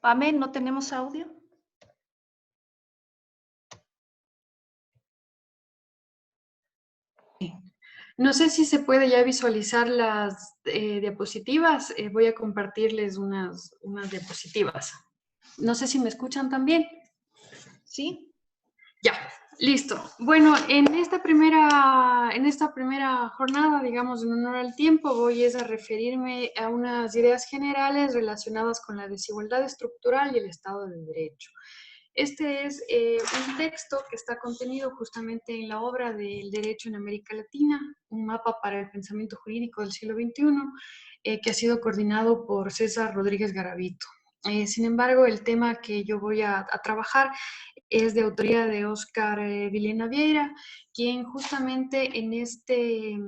Amén, ¿no tenemos audio? No sé si se puede ya visualizar las diapositivas. Voy a compartirles unas diapositivas. No sé si me escuchan también. Sí. Ya, listo. Bueno, en esta primera jornada, digamos, en honor al tiempo, voy a referirme a unas ideas generales relacionadas con la desigualdad estructural y el Estado de Derecho. Este es un texto que está contenido justamente en la obra del Derecho en América Latina, un mapa para el pensamiento jurídico del siglo XXI, que ha sido coordinado por César Rodríguez Garavito. Sin embargo, el tema que yo voy a trabajar es de autoría de Óscar Vilena Vieira, quien justamente en este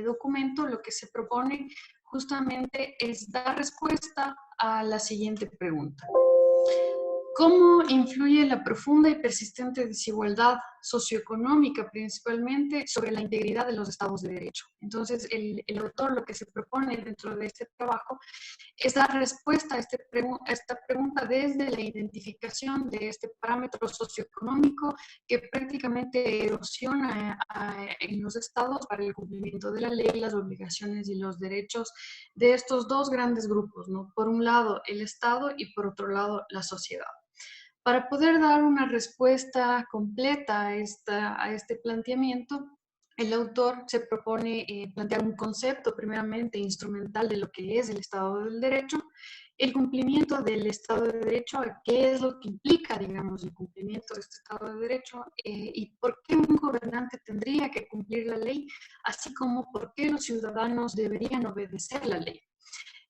documento lo que se propone justamente es dar respuesta a la siguiente pregunta. ¿Cómo influye la profunda y persistente desigualdad socioeconómica principalmente sobre la integridad de los estados de derecho? Entonces, el autor lo que se propone dentro de este trabajo es dar respuesta a esta pregunta desde la identificación de este parámetro socioeconómico que prácticamente erosiona en los estados para el cumplimiento de la ley, las obligaciones y los derechos de estos dos grandes grupos, ¿no? Por un lado, el Estado y por otro lado, la sociedad. Para poder dar una respuesta completa a este planteamiento, el autor se propone plantear un concepto primeramente instrumental de lo que es el Estado del Derecho, el cumplimiento del Estado de Derecho, qué es lo que implica, digamos, el cumplimiento de este Estado de Derecho y por qué un gobernante tendría que cumplir la ley, así como por qué los ciudadanos deberían obedecer la ley.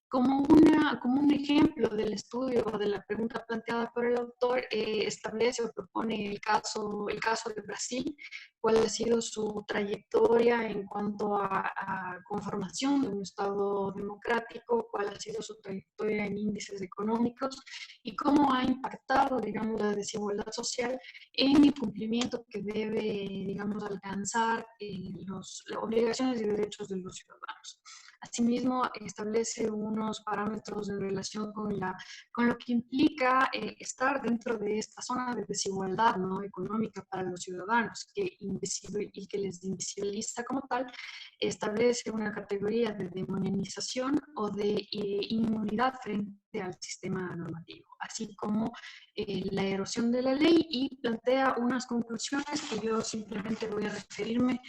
Como un ejemplo del estudio o de la pregunta planteada por el autor, establece o propone el caso de Brasil, cuál ha sido su trayectoria en cuanto a conformación de un Estado democrático, cuál ha sido su trayectoria en índices económicos y cómo ha impactado, digamos, la desigualdad social en el cumplimiento que debe, digamos, alcanzar las obligaciones y derechos de los ciudadanos. Asimismo, establece unos parámetros en relación con lo que implica estar dentro de esta zona de desigualdad, ¿no?, económica para los ciudadanos y que les invisibiliza como tal. Establece una categoría de demonización o de inmunidad frente al sistema normativo, así como la erosión de la ley, y plantea unas conclusiones que yo simplemente voy a referirme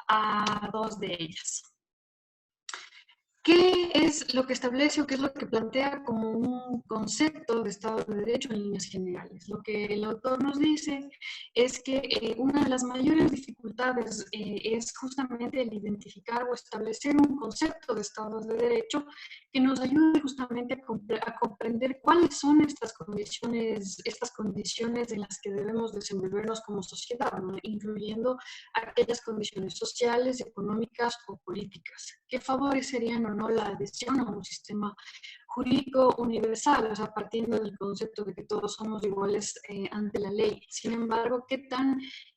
a dos de ellas. ¿Qué es lo que establece o qué es lo que plantea como un concepto de Estado de Derecho en líneas generales? Lo que el autor nos dice es que una de las mayores dificultades es justamente el identificar o establecer un concepto de Estado de Derecho que nos ayude justamente a comprender cuáles son estas condiciones en las que debemos desenvolvernos como sociedad, ¿no?, incluyendo aquellas condiciones sociales, económicas o políticas que favorecerían o no la adhesión a un sistema jurídico universal, o sea, partiendo del concepto de que todos somos iguales ante la ley. Sin embargo,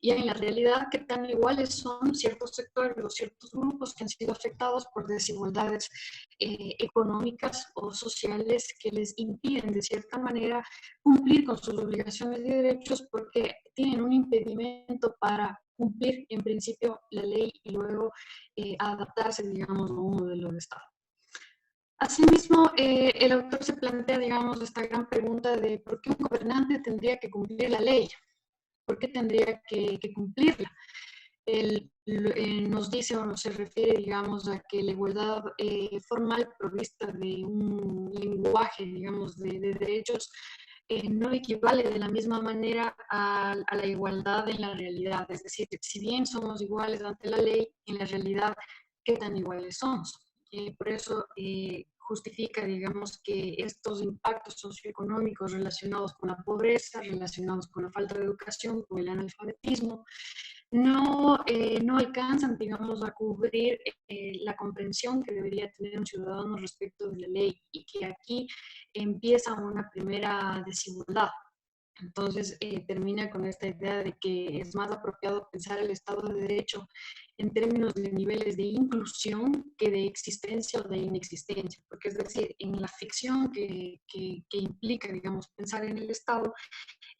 ya en la realidad, qué tan iguales son ciertos sectores o ciertos grupos que han sido afectados por desigualdades económicas o sociales que les impiden de cierta manera cumplir con sus obligaciones y derechos porque tienen un impedimento para cumplir en principio la ley y luego adaptarse, digamos, a un modelo de Estado. Asimismo, el autor se plantea, digamos, esta gran pregunta de por qué un gobernante tendría que cumplir la ley, por qué tendría que cumplirla. Él nos dice o nos se refiere, digamos, a que la igualdad formal provista de un lenguaje, digamos, de derechos, no equivale de la misma manera a la igualdad en la realidad. Es decir, si bien somos iguales ante la ley, en la realidad, ¿qué tan iguales somos? Por eso justifica, digamos, que estos impactos socioeconómicos relacionados con la pobreza, relacionados con la falta de educación, con el analfabetismo, no alcanzan, digamos, a cubrir la comprensión que debería tener un ciudadano respecto de la ley, y que aquí empieza una primera desigualdad. Entonces termina con esta idea de que es más apropiado pensar el Estado de Derecho en términos de niveles de inclusión que de existencia o de inexistencia, porque es decir, en la ficción que implica, digamos, pensar en el Estado,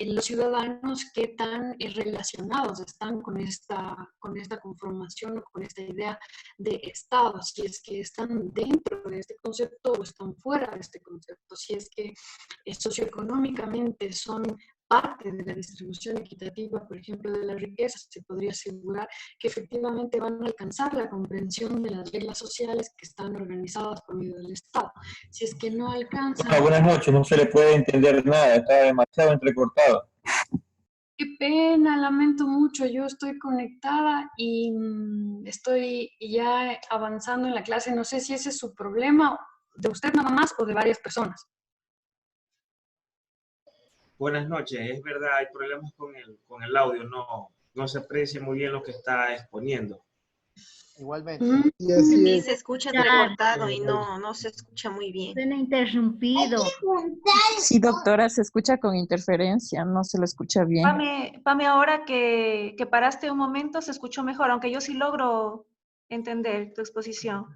los ciudadanos qué tan relacionados están con esta conformación o con esta idea de Estado, si es que están dentro de este concepto o están fuera de este concepto, si es que socioeconómicamente son parte de la distribución equitativa, por ejemplo, de la riqueza, se podría asegurar que efectivamente van a alcanzar la comprensión de las reglas sociales que están organizadas por medio del Estado. Si es que no alcanzan... Buenas noches, no se le puede entender nada, está demasiado entrecortado. Qué pena, lamento mucho, yo estoy conectada y estoy ya avanzando en la clase, no sé si ese es su problema, de usted nada más o de varias personas. Buenas noches, es verdad, hay problemas con el audio, no se aprecia muy bien lo que está exponiendo. Igualmente. Y así es. Se escucha entrecortado y no se escucha muy bien. Suena interrumpido. Sí, doctora, se escucha con interferencia, no se lo escucha bien. Pame, ahora que paraste un momento se escuchó mejor, aunque yo sí logro entender tu exposición.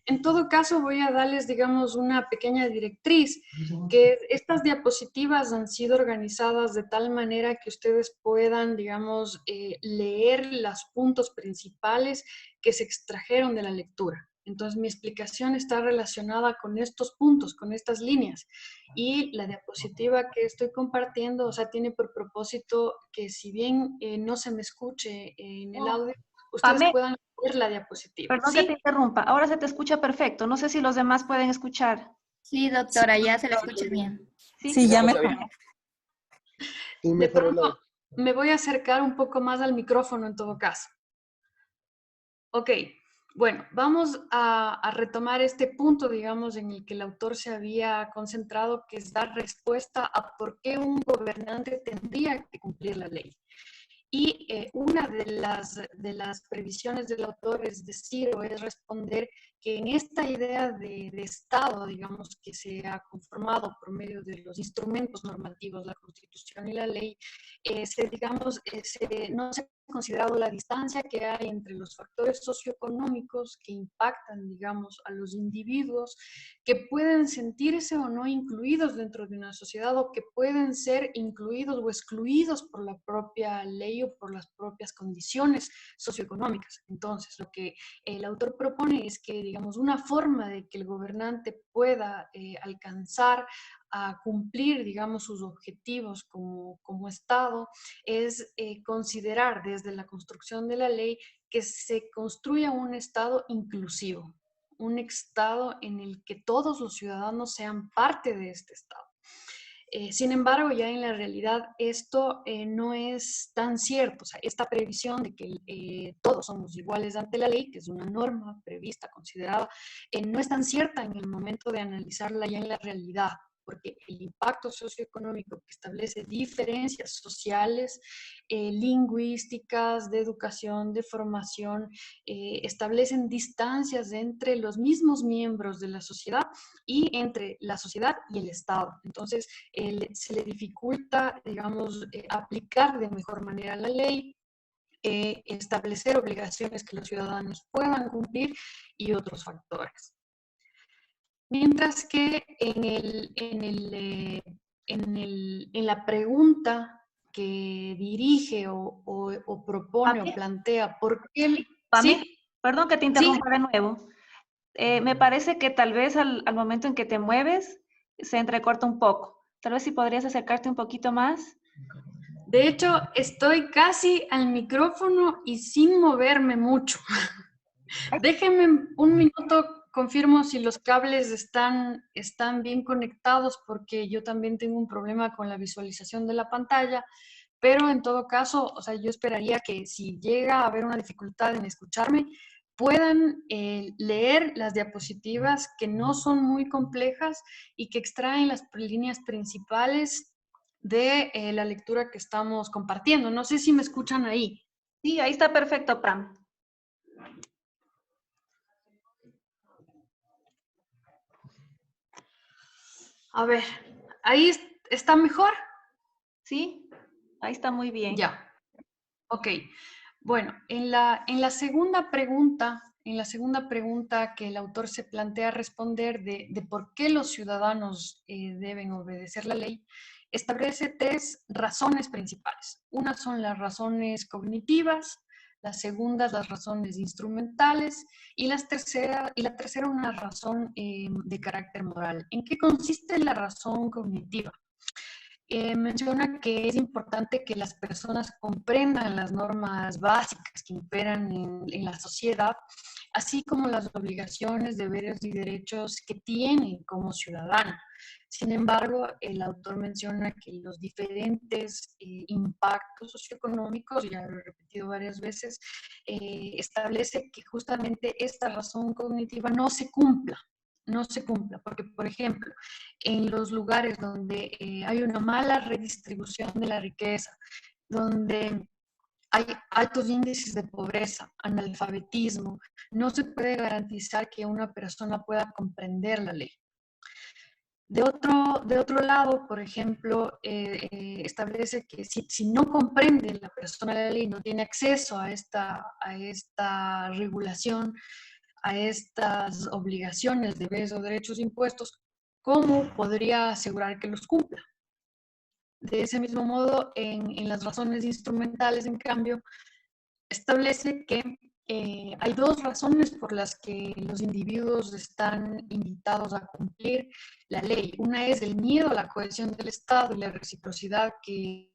En todo caso, voy a darles, digamos, una pequeña directriz, que estas diapositivas han sido organizadas de tal manera que ustedes puedan, digamos, leer los puntos principales que se extrajeron de la lectura. Entonces, mi explicación está relacionada con estos puntos, con estas líneas. Y la diapositiva que estoy compartiendo, o sea, tiene por propósito que si bien no se me escuche en el audio, ustedes puedan ver la diapositiva. Perdón ¿Sí? que te interrumpa. Ahora se te escucha perfecto. No sé si los demás pueden escuchar. Sí, doctora, ya se la escucha bien. Sí, ya mejor. De pronto, me voy a acercar un poco más al micrófono en todo caso. Ok, bueno, vamos a retomar este punto, digamos, en el que el autor se había concentrado, que es dar respuesta a por qué un gobernante tendría que cumplir la ley. Y una de las previsiones del autor es decir o es responder que en esta idea de Estado, digamos, que se ha conformado por medio de los instrumentos normativos, la Constitución y la ley, no se ha considerado la distancia que hay entre los factores socioeconómicos que impactan, digamos, a los individuos, que pueden sentirse o no incluidos dentro de una sociedad o que pueden ser incluidos o excluidos por la propia ley o por las propias condiciones socioeconómicas. Entonces, lo que el autor propone es que, digamos, una forma de que el gobernante pueda alcanzar a cumplir, digamos, sus objetivos como Estado es considerar desde la construcción de la ley que se construya un Estado inclusivo, un Estado en el que todos los ciudadanos sean parte de este Estado. Sin embargo, ya en la realidad esto no es tan cierto. O sea, esta previsión de que todos somos iguales ante la ley, que es una norma prevista, considerada, no es tan cierta en el momento de analizarla ya en la realidad, porque el impacto socioeconómico que establece diferencias sociales, lingüísticas, de educación, de formación, establecen distancias entre los mismos miembros de la sociedad y entre la sociedad y el Estado. Entonces, se le dificulta, digamos, aplicar de mejor manera la ley, establecer obligaciones que los ciudadanos puedan cumplir y otros factores. Mientras que en la pregunta que dirige o propone o plantea, ¿por qué? ¿Sí? Perdón que te interrumpa ¿Sí? de nuevo. Me parece que tal vez al momento en que te mueves se entrecorta un poco. Tal vez si podrías acercarte un poquito más. De hecho, estoy casi al micrófono y sin moverme mucho. Déjenme un minuto, confirmo si los cables están bien conectados, porque yo también tengo un problema con la visualización de la pantalla, pero en todo caso, o sea, yo esperaría que si llega a haber una dificultad en escucharme, puedan leer las diapositivas que no son muy complejas y que extraen las líneas principales de la lectura que estamos compartiendo. No sé si me escuchan ahí. Sí, ahí está perfecto, Pam. A ver, ¿ahí está mejor? Sí, ahí está muy bien. Ya, ok. Bueno, en la segunda pregunta, que el autor se plantea responder de por qué los ciudadanos deben obedecer la ley, establece tres razones principales. Una son las razones cognitivas, la segunda las razones instrumentales y la tercera una razón de carácter moral. ¿En qué consiste la razón cognitiva? Menciona que es importante que las personas comprendan las normas básicas que imperan en la sociedad, así como las obligaciones, deberes y derechos que tienen como ciudadano. Sin embargo, el autor menciona que los diferentes impactos socioeconómicos, ya lo he repetido varias veces, establece que justamente esta razón cognitiva no se cumpla, porque, por ejemplo, en los lugares donde hay una mala redistribución de la riqueza, donde hay altos índices de pobreza, analfabetismo, no se puede garantizar que una persona pueda comprender la ley. De otro lado, por ejemplo, establece que si no comprende la persona la ley, no tiene acceso a esta regulación, a estas obligaciones, deberes o derechos impuestos, ¿cómo podría asegurar que los cumpla? De ese mismo modo, en las razones instrumentales, en cambio, establece que hay dos razones por las que los individuos están invitados a cumplir la ley. Una es el miedo a la cohesión del Estado y la reciprocidad que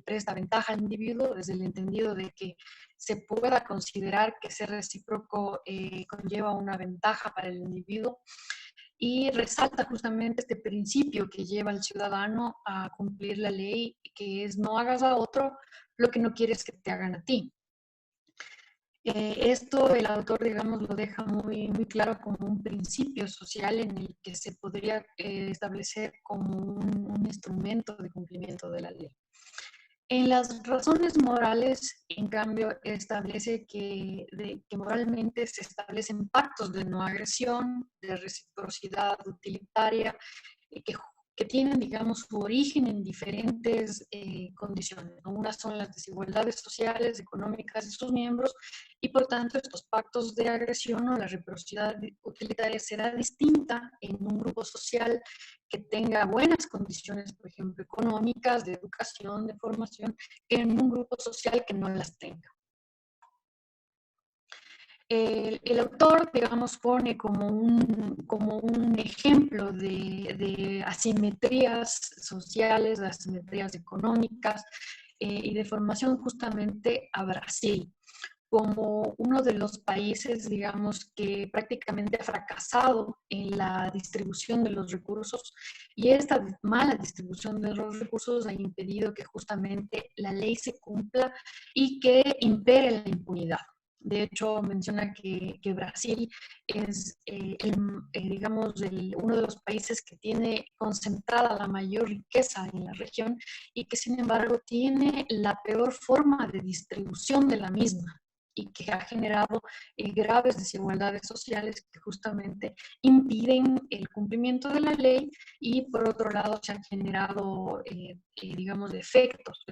presta ventaja al individuo, desde el entendido de que se pueda considerar que ser recíproco conlleva una ventaja para el individuo, y resalta justamente este principio que lleva al ciudadano a cumplir la ley, que es no hagas a otro lo que no quieres que te hagan a ti. Esto el autor, digamos, lo deja muy, muy claro como un principio social en el que se podría establecer como un instrumento de cumplimiento de la ley. En las razones morales, en cambio, establece que moralmente se establecen pactos de no agresión, de reciprocidad utilitaria, que tienen, digamos, su origen en diferentes condiciones, ¿no? Unas son las desigualdades sociales, económicas de sus miembros, y por tanto estos pactos de agresión o la reciprocidad utilitaria será distinta en un grupo social que tenga buenas condiciones, por ejemplo, económicas, de educación, de formación, que en un grupo social que no las tenga. El autor, digamos, pone como un ejemplo de asimetrías sociales, de asimetrías económicas y de formación justamente a Brasil como uno de los países, digamos, que prácticamente ha fracasado en la distribución de los recursos, y esta mala distribución de los recursos ha impedido que justamente la ley se cumpla y que impere la impunidad. De hecho, menciona que Brasil es, digamos, uno de los países que tiene concentrada la mayor riqueza en la región y que, sin embargo, tiene la peor forma de distribución de la misma, y que ha generado graves desigualdades sociales que justamente impiden el cumplimiento de la ley, y por otro lado se han generado, digamos, efectos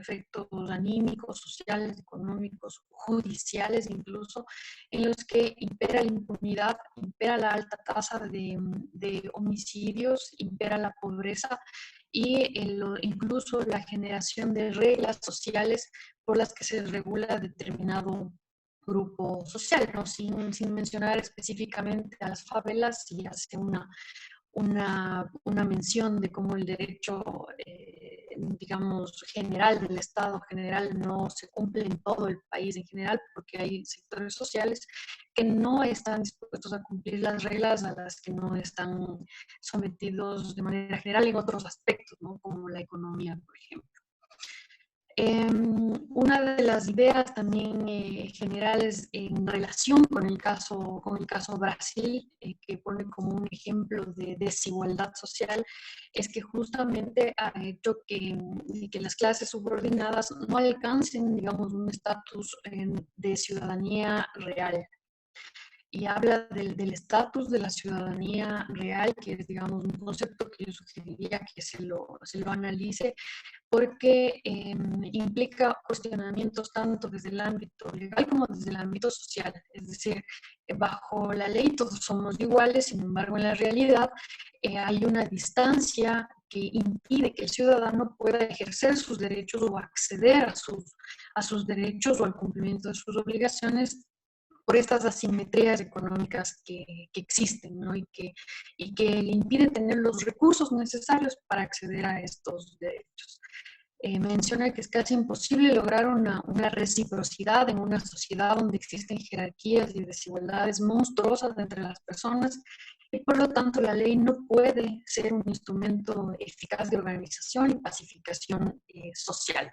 anímicos, sociales, económicos, judiciales incluso, en los que impera la impunidad, impera la alta tasa de homicidios, impera la pobreza y incluso la generación de reglas sociales por las que se regula determinado grupo social, ¿no? Sin mencionar específicamente a las favelas, y hace una mención de cómo el derecho, digamos, general del Estado general no se cumple en todo el país en general, porque hay sectores sociales que no están dispuestos a cumplir las reglas a las que no están sometidos de manera general en otros aspectos, ¿no? Como la economía, por ejemplo. Una de las ideas también generales en relación con el caso Brasil, que pone como un ejemplo de desigualdad social, es que justamente ha hecho que las clases subordinadas no alcancen, digamos, un estatus de ciudadanía real. y habla del estatus de la ciudadanía real, que es, digamos, un concepto que yo sugeriría que se lo analice, porque implica cuestionamientos tanto desde el ámbito legal como desde el ámbito social. Es decir, bajo la ley todos somos iguales, sin embargo, en la realidad hay una distancia que impide que el ciudadano pueda ejercer sus derechos o acceder a sus derechos o al cumplimiento de sus obligaciones por estas asimetrías económicas que existen, ¿no? y que le impiden tener los recursos necesarios para acceder a estos derechos. Menciona que es casi imposible lograr una reciprocidad en una sociedad donde existen jerarquías y desigualdades monstruosas entre las personas, y por lo tanto la ley no puede ser un instrumento eficaz de organización y pacificación social.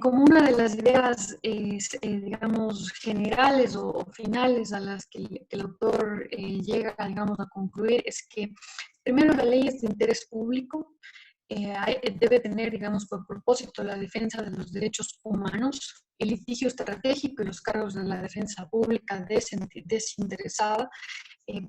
Como una de las ideas, digamos, generales o finales a las que el autor llega, digamos, a concluir, es que primero la ley es de interés público, debe tener, digamos, por propósito la defensa de los derechos humanos, el litigio estratégico y los cargos de la defensa pública desinteresada,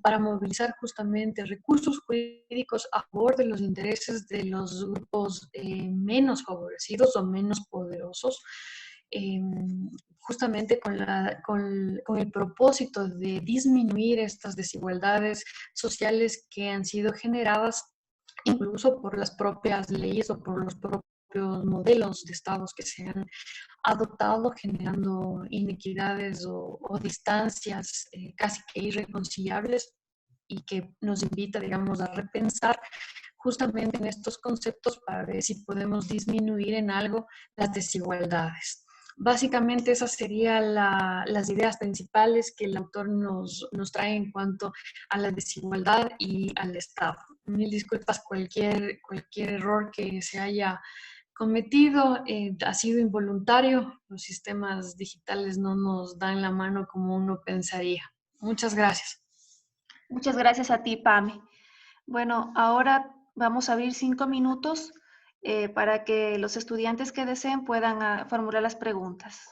para movilizar justamente recursos jurídicos a favor de los intereses de los grupos menos favorecidos o menos poderosos, justamente con el propósito de disminuir estas desigualdades sociales que han sido generadas incluso por las propias leyes o por los propios modelos de estados que se han adoptado, generando inequidades o distancias casi que irreconciliables, y que nos invita, digamos, a repensar justamente en estos conceptos para ver si podemos disminuir en algo las desigualdades. Básicamente esas serían las ideas principales que el autor nos trae en cuanto a la desigualdad y al Estado. Mil disculpas, cualquier error que se haya cometido ha sido involuntario. Los sistemas digitales no nos dan la mano como uno pensaría. Muchas gracias. Muchas gracias a ti, Pame. Bueno, ahora vamos a abrir 5 minutos para que los estudiantes que deseen puedan formular las preguntas.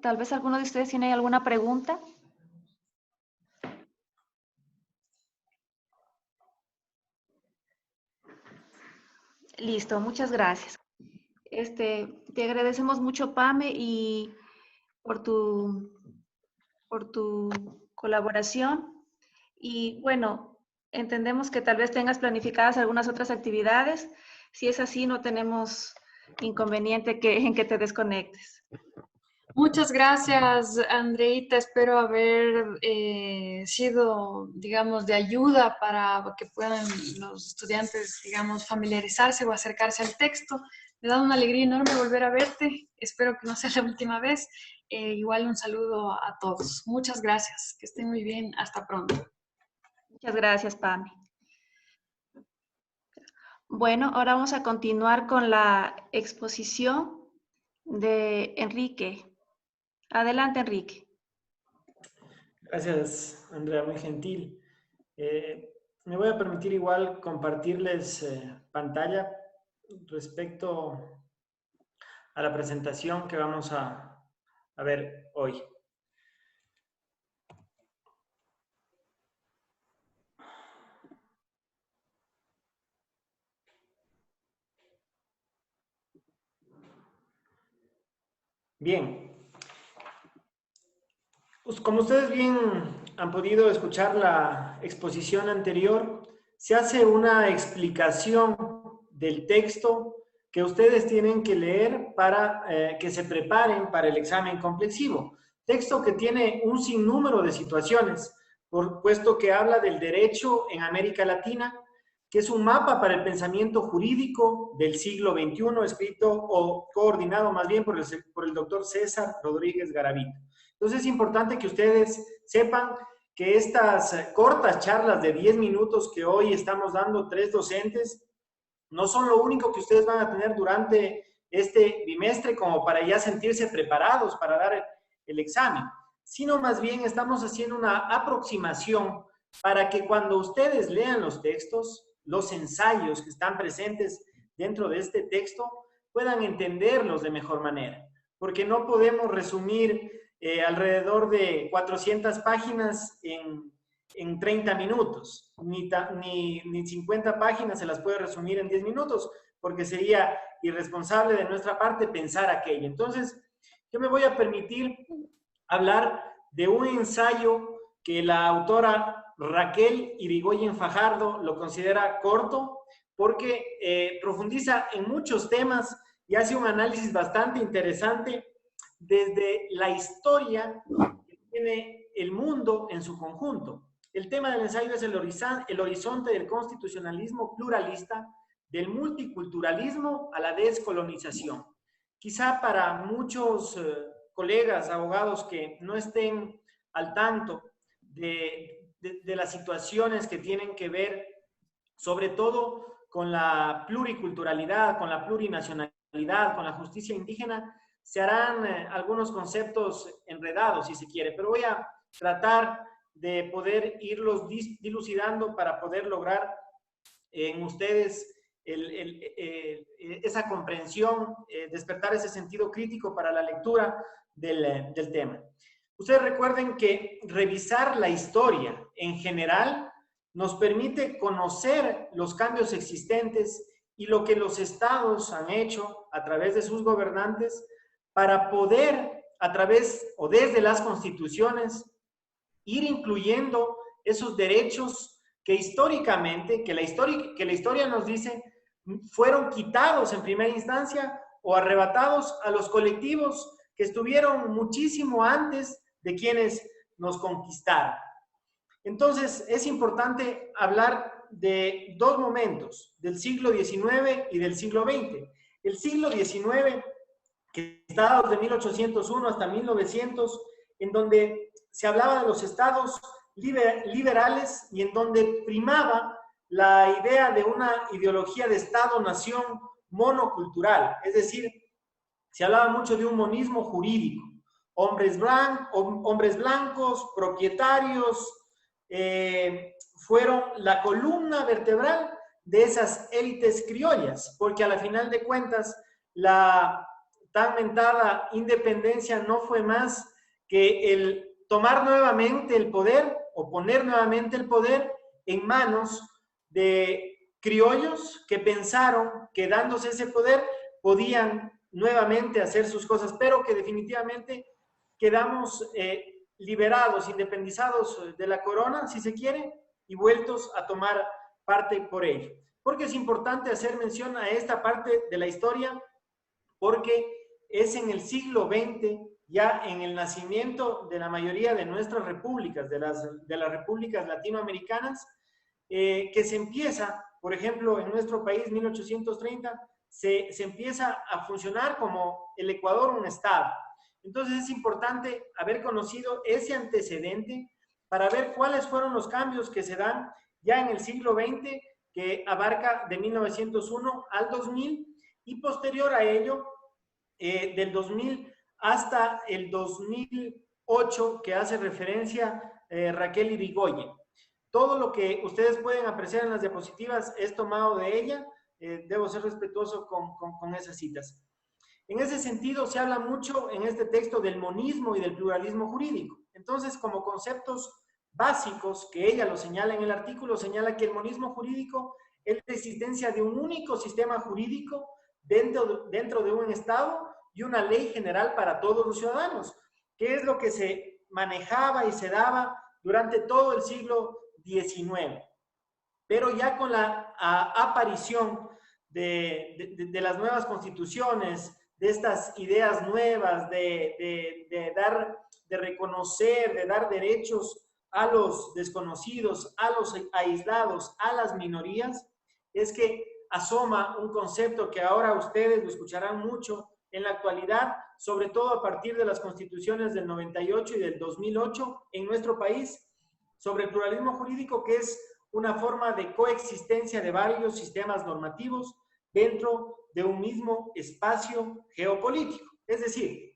Tal vez alguno de ustedes tiene alguna pregunta. Listo, muchas gracias. Te agradecemos mucho, Pame, y por tu colaboración. Y bueno, entendemos que tal vez tengas planificadas algunas otras actividades. Si es así, no tenemos inconveniente en que te desconectes. Muchas gracias, Andreita. Espero haber sido, digamos, de ayuda para que puedan los estudiantes, digamos, familiarizarse o acercarse al texto. Me da una alegría enorme volver a verte. Espero que no sea la última vez. Igual un saludo a todos. Muchas gracias. Que estén muy bien. Hasta pronto. Muchas gracias, Pame. Bueno, ahora vamos a continuar con la exposición de Enrique. Adelante, Enrique. Gracias, Andrea, muy gentil. Me voy a permitir igual compartirles pantalla respecto a la presentación que vamos a ver hoy. Bien. Pues como ustedes bien han podido escuchar la exposición anterior, se hace una explicación del texto que ustedes tienen que leer para que se preparen para el examen complexivo. Texto que tiene un sinnúmero de situaciones, puesto que habla del derecho en América Latina, que es un mapa para el pensamiento jurídico del siglo XXI, escrito o coordinado más bien por el doctor César Rodríguez Garavito. Entonces es importante que ustedes sepan que estas cortas charlas de 10 minutos que hoy estamos dando 3 docentes, no son lo único que ustedes van a tener durante este bimestre como para ya sentirse preparados para dar el examen, sino más bien estamos haciendo una aproximación para que cuando ustedes lean los textos, los ensayos que están presentes dentro de este texto puedan entenderlos de mejor manera, porque no podemos resumir alrededor de 400 páginas en 30 minutos, ni 50 páginas se las puede resumir en 10 minutos, porque sería irresponsable de nuestra parte pensar aquello. Entonces, yo me voy a permitir hablar de un ensayo que la autora Raquel Irigoyen Fajardo lo considera corto, porque profundiza en muchos temas y hace un análisis bastante interesante desde la historia que tiene el mundo en su conjunto. El tema del ensayo es el horizonte del constitucionalismo pluralista, del multiculturalismo a la descolonización. Quizá para muchos colegas, abogados que no estén al tanto de las situaciones que tienen que ver, sobre todo con la pluriculturalidad, con la plurinacionalidad, con la justicia indígena, se harán algunos conceptos enredados, si se quiere, pero voy a tratar de poder irlos dilucidando para poder lograr en ustedes esa comprensión, despertar ese sentido crítico para la lectura del tema. Ustedes recuerden que revisar la historia en general nos permite conocer los cambios existentes y lo que los estados han hecho a través de sus gobernantes para poder, a través o desde las constituciones, ir incluyendo esos derechos que históricamente, que la historia nos dice, fueron quitados en primera instancia o arrebatados a los colectivos que estuvieron muchísimo antes de quienes nos conquistaron. Entonces, es importante hablar de dos momentos, del siglo XIX y del siglo XX. El siglo XIX, que está desde 1801 hasta 1900, en donde se hablaba de los estados liberales y en donde primaba la idea de una ideología de Estado-nación monocultural, es decir, se hablaba mucho de un monismo jurídico, hombres blancos, propietarios, fueron la columna vertebral de esas élites criollas, porque a la final de cuentas la tan mentada independencia no fue más que el tomar nuevamente el poder o poner nuevamente el poder en manos de criollos que pensaron que dándose ese poder podían nuevamente hacer sus cosas, pero que definitivamente quedamos liberados, independizados de la corona, si se quiere, y vueltos a tomar parte por ello. Porque es importante hacer mención a esta parte de la historia, porque es en el siglo XX, ya en el nacimiento de la mayoría de nuestras repúblicas, de las repúblicas latinoamericanas, que se empieza, por ejemplo, en nuestro país, 1830, se empieza a funcionar como el Ecuador un estado. Entonces es importante haber conocido ese antecedente para ver cuáles fueron los cambios que se dan ya en el siglo XX, que abarca de 1901 al 2000, y posterior a ello, del 2000 hasta el 2008, que hace referencia Raquel Irigoyen. Todo lo que ustedes pueden apreciar en las diapositivas es tomado de ella. Debo ser respetuoso con esas citas. En ese sentido, se habla mucho en este texto del monismo y del pluralismo jurídico. Entonces, como conceptos básicos que ella lo señala en el artículo, señala que el monismo jurídico es la existencia de un único sistema jurídico dentro de un Estado y una ley general para todos los ciudadanos, que es lo que se manejaba y se daba durante todo el siglo XIX. Pero ya con la aparición de las nuevas constituciones, de estas ideas nuevas, de reconocer, de dar derechos a los desconocidos, a los aislados, a las minorías, es que asoma un concepto que ahora ustedes lo escucharán mucho en la actualidad, sobre todo a partir de las constituciones del 98 y del 2008 en nuestro país, sobre el pluralismo jurídico, que es una forma de coexistencia de varios sistemas normativos dentro de un mismo espacio geopolítico. Es decir,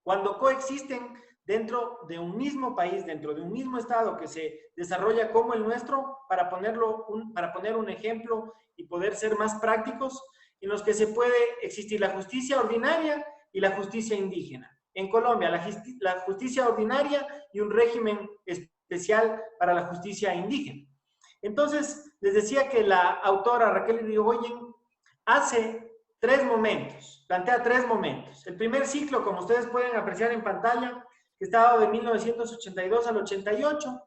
cuando coexisten dentro de un mismo país, dentro de un mismo estado que se desarrolla como el nuestro, para poner un ejemplo y poder ser más prácticos, en los que se puede existir la justicia ordinaria y la justicia indígena. En Colombia, la justicia ordinaria y un régimen especial para la justicia indígena. Entonces, les decía que la autora Raquel Irigoyen hace plantea tres momentos. El primer ciclo, como ustedes pueden apreciar en pantalla, que estaba de 1982 al 88,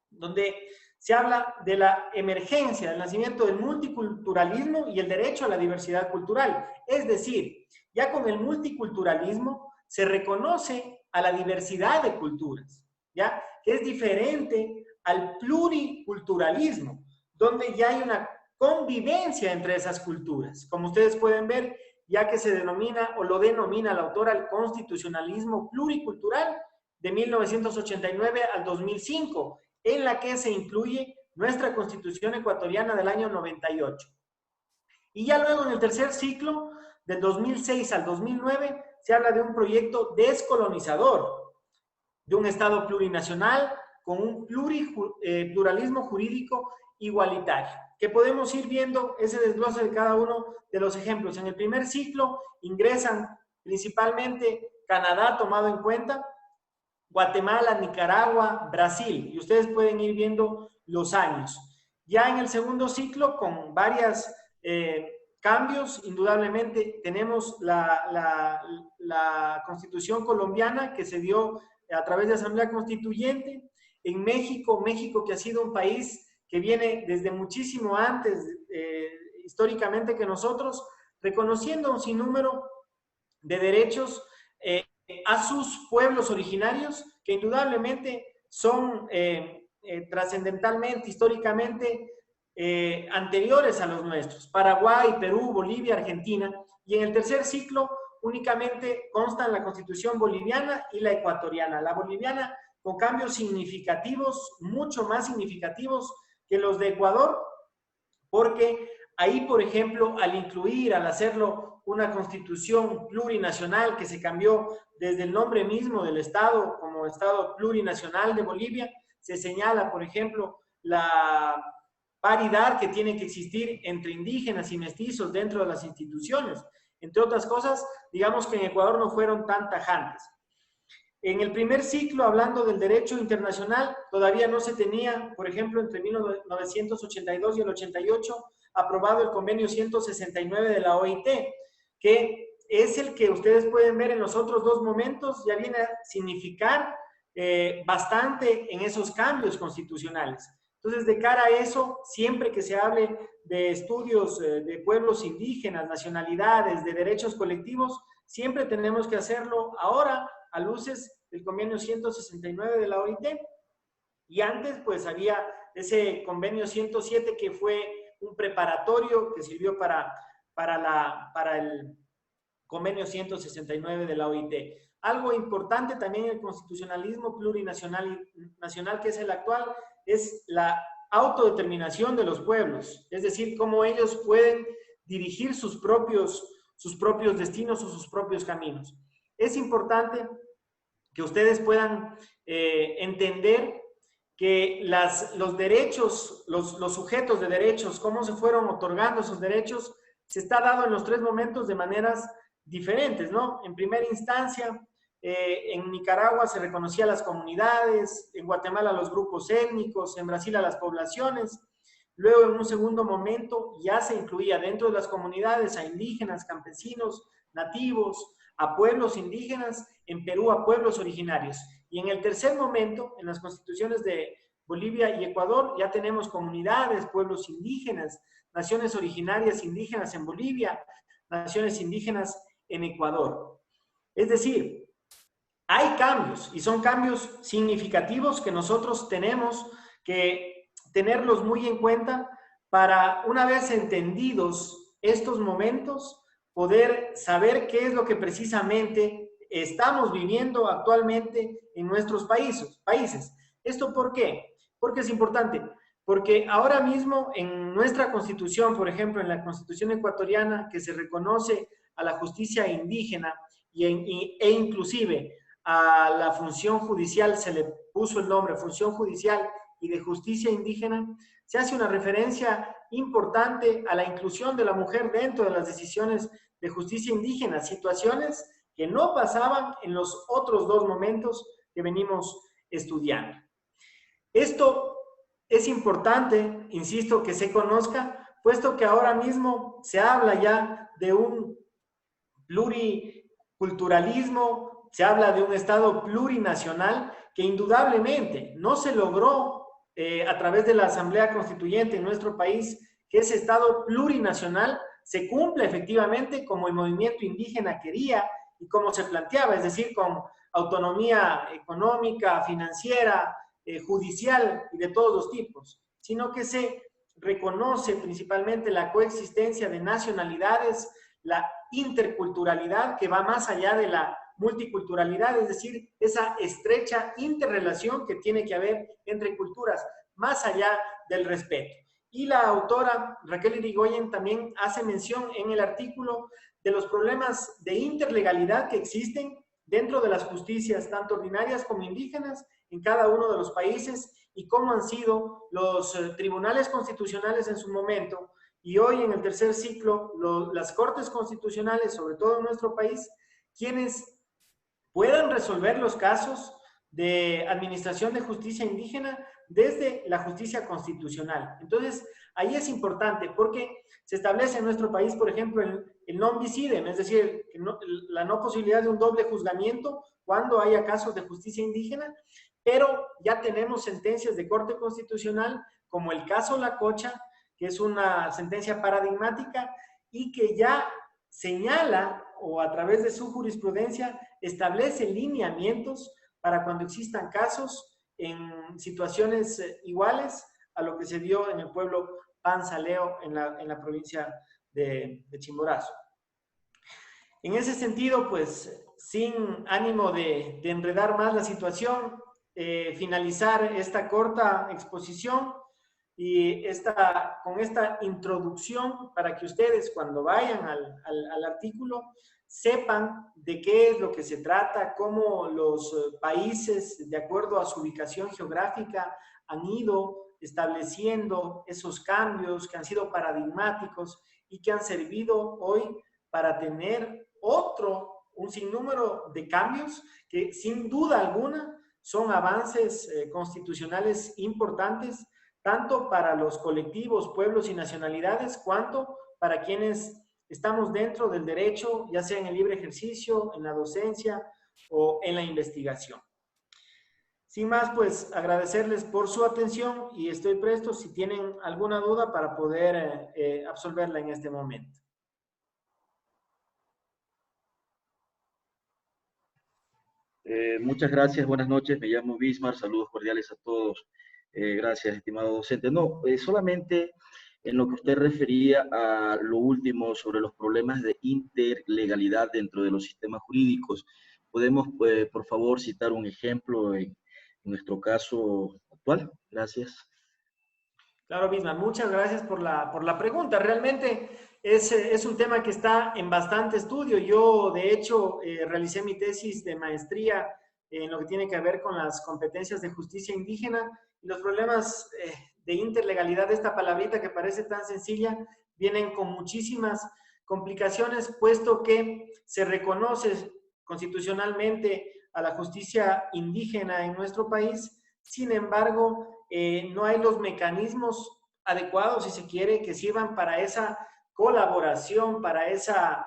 donde se habla de la emergencia, del nacimiento del multiculturalismo y el derecho a la diversidad cultural. Es decir, ya con el multiculturalismo se reconoce a la diversidad de culturas, ¿ya? Que es diferente al pluriculturalismo, donde ya hay una convivencia entre esas culturas. Como ustedes pueden ver, ya que se denomina o lo denomina la autora el constitucionalismo pluricultural de 1989 al 2005, en la que se incluye nuestra Constitución ecuatoriana del año 98. Y ya luego en el tercer ciclo, del 2006 al 2009, se habla de un proyecto descolonizador, de un Estado plurinacional con un pluralismo jurídico igualitario, que podemos ir viendo ese desglose de cada uno de los ejemplos. En el primer ciclo ingresan principalmente Canadá, tomado en cuenta, Guatemala, Nicaragua, Brasil, y ustedes pueden ir viendo los años. Ya en el segundo ciclo, con varios cambios, indudablemente tenemos la Constitución colombiana que se dio a través de Asamblea Constituyente. En México que ha sido un país que viene desde muchísimo antes, históricamente, que nosotros, reconociendo un sinnúmero de derechos a sus pueblos originarios, que indudablemente son trascendentalmente, históricamente, anteriores a los nuestros: Paraguay, Perú, Bolivia, Argentina. Y en el tercer ciclo únicamente constan la Constitución boliviana y la ecuatoriana. La boliviana con cambios significativos, mucho más significativos que los de Ecuador, porque ahí, por ejemplo, al hacerlo una constitución plurinacional que se cambió desde el nombre mismo del Estado como Estado plurinacional de Bolivia, se señala, por ejemplo, la paridad que tiene que existir entre indígenas y mestizos dentro de las instituciones. Entre otras cosas, digamos que en Ecuador no fueron tan tajantes. En el primer ciclo, hablando del derecho internacional, todavía no se tenía, por ejemplo, entre 1982 y el 88, aprobado el convenio 169 de la OIT, que es el que ustedes pueden ver en los otros dos momentos, ya viene a significar bastante en esos cambios constitucionales. Entonces, de cara a eso, siempre que se hable de estudios de pueblos indígenas, nacionalidades, de derechos colectivos, siempre tenemos que hacerlo ahora a luces del convenio 169 de la OIT. Y antes, pues, había ese convenio 107 que fue un preparatorio que sirvió para el convenio 169 de la OIT. Algo importante también en el constitucionalismo plurinacional que es el actual, es la autodeterminación de los pueblos, es decir, cómo ellos pueden dirigir sus propios destinos o sus propios caminos. Es importante que ustedes puedan entender que los derechos, los sujetos de derechos, cómo se fueron otorgando esos derechos, se está dado en los tres momentos de maneras diferentes, ¿no? En primera instancia, en Nicaragua se reconocía a las comunidades, en Guatemala a los grupos étnicos, en Brasil a las poblaciones. Luego, en un segundo momento, ya se incluía dentro de las comunidades a indígenas, campesinos, nativos, a pueblos indígenas, en Perú a pueblos originarios. Y en el tercer momento, en las constituciones de Bolivia y Ecuador, ya tenemos comunidades, pueblos indígenas, naciones originarias indígenas en Bolivia, naciones indígenas en Ecuador. Es decir, hay cambios, y son cambios significativos que nosotros tenemos que tenerlos muy en cuenta para, una vez entendidos estos momentos, poder saber qué es lo que precisamente estamos viviendo actualmente en nuestros países. ¿Esto por qué? Porque es importante. Porque ahora mismo en nuestra Constitución, por ejemplo, en la Constitución ecuatoriana, que se reconoce a la justicia indígena e inclusive a la función judicial, se le puso el nombre Función Judicial y de Justicia Indígena, se hace una referencia importante a la inclusión de la mujer dentro de las decisiones de justicia indígena, situaciones que no pasaban en los otros dos momentos que venimos estudiando. Esto es importante, insisto, que se conozca, puesto que ahora mismo se habla ya de un pluriculturalismo, se habla de un Estado plurinacional que indudablemente no se logró a través de la Asamblea Constituyente en nuestro país, que ese Estado plurinacional se cumpla efectivamente como el movimiento indígena quería y como se planteaba, es decir, con autonomía económica, financiera, judicial y de todos los tipos, sino que se reconoce principalmente la coexistencia de nacionalidades, la interculturalidad que va más allá de la multiculturalidad, es decir, esa estrecha interrelación que tiene que haber entre culturas, más allá del respeto. Y la autora Raquel Irigoyen también hace mención en el artículo de los problemas de interlegalidad que existen dentro de las justicias, tanto ordinarias como indígenas, en cada uno de los países, y cómo han sido los tribunales constitucionales en su momento, y hoy en el tercer ciclo, las cortes constitucionales, sobre todo en nuestro país, quienes puedan resolver los casos de administración de justicia indígena desde la justicia constitucional. Entonces, ahí es importante porque se establece en nuestro país, por ejemplo, el non bis idem, es decir, la no posibilidad de un doble juzgamiento cuando haya casos de justicia indígena, pero ya tenemos sentencias de Corte Constitucional, como el caso La Cocha, que es una sentencia paradigmática y que ya señala, o a través de su jurisprudencia, establece lineamientos para cuando existan casos en situaciones iguales a lo que se dio en el pueblo Panzaleo en la provincia de Chimborazo. En ese sentido, pues, sin ánimo de enredar más la situación, finalizar esta corta exposición y con esta introducción para que ustedes cuando vayan al artículo sepan de qué es lo que se trata, cómo los países, de acuerdo a su ubicación geográfica, han ido estableciendo esos cambios que han sido paradigmáticos y que han servido hoy para tener un sinnúmero de cambios que sin duda alguna son avances constitucionales importantes, tanto para los colectivos, pueblos y nacionalidades, cuanto para quienes estamos dentro del derecho, ya sea en el libre ejercicio, en la docencia o en la investigación. Sin más, pues agradecerles por su atención y estoy presto si tienen alguna duda para poder absolverla en este momento. Muchas gracias, buenas noches, me llamo Bismar, saludos cordiales a todos. Gracias, estimado docente. No, solamente en lo que usted refería a lo último sobre los problemas de interlegalidad dentro de los sistemas jurídicos. ¿Podemos, por favor, citar un ejemplo en nuestro caso actual? Gracias. Claro, Bismar, muchas gracias por la pregunta. Realmente es un tema que está en bastante estudio. Yo, de hecho, realicé mi tesis de maestría en lo que tiene que ver con las competencias de justicia indígena y los problemas de interlegalidad de esta palabrita que parece tan sencilla vienen con muchísimas complicaciones, puesto que se reconoce constitucionalmente a la justicia indígena en nuestro país. Sin embargo, no hay los mecanismos adecuados, si se quiere, que sirvan para esa colaboración, para esa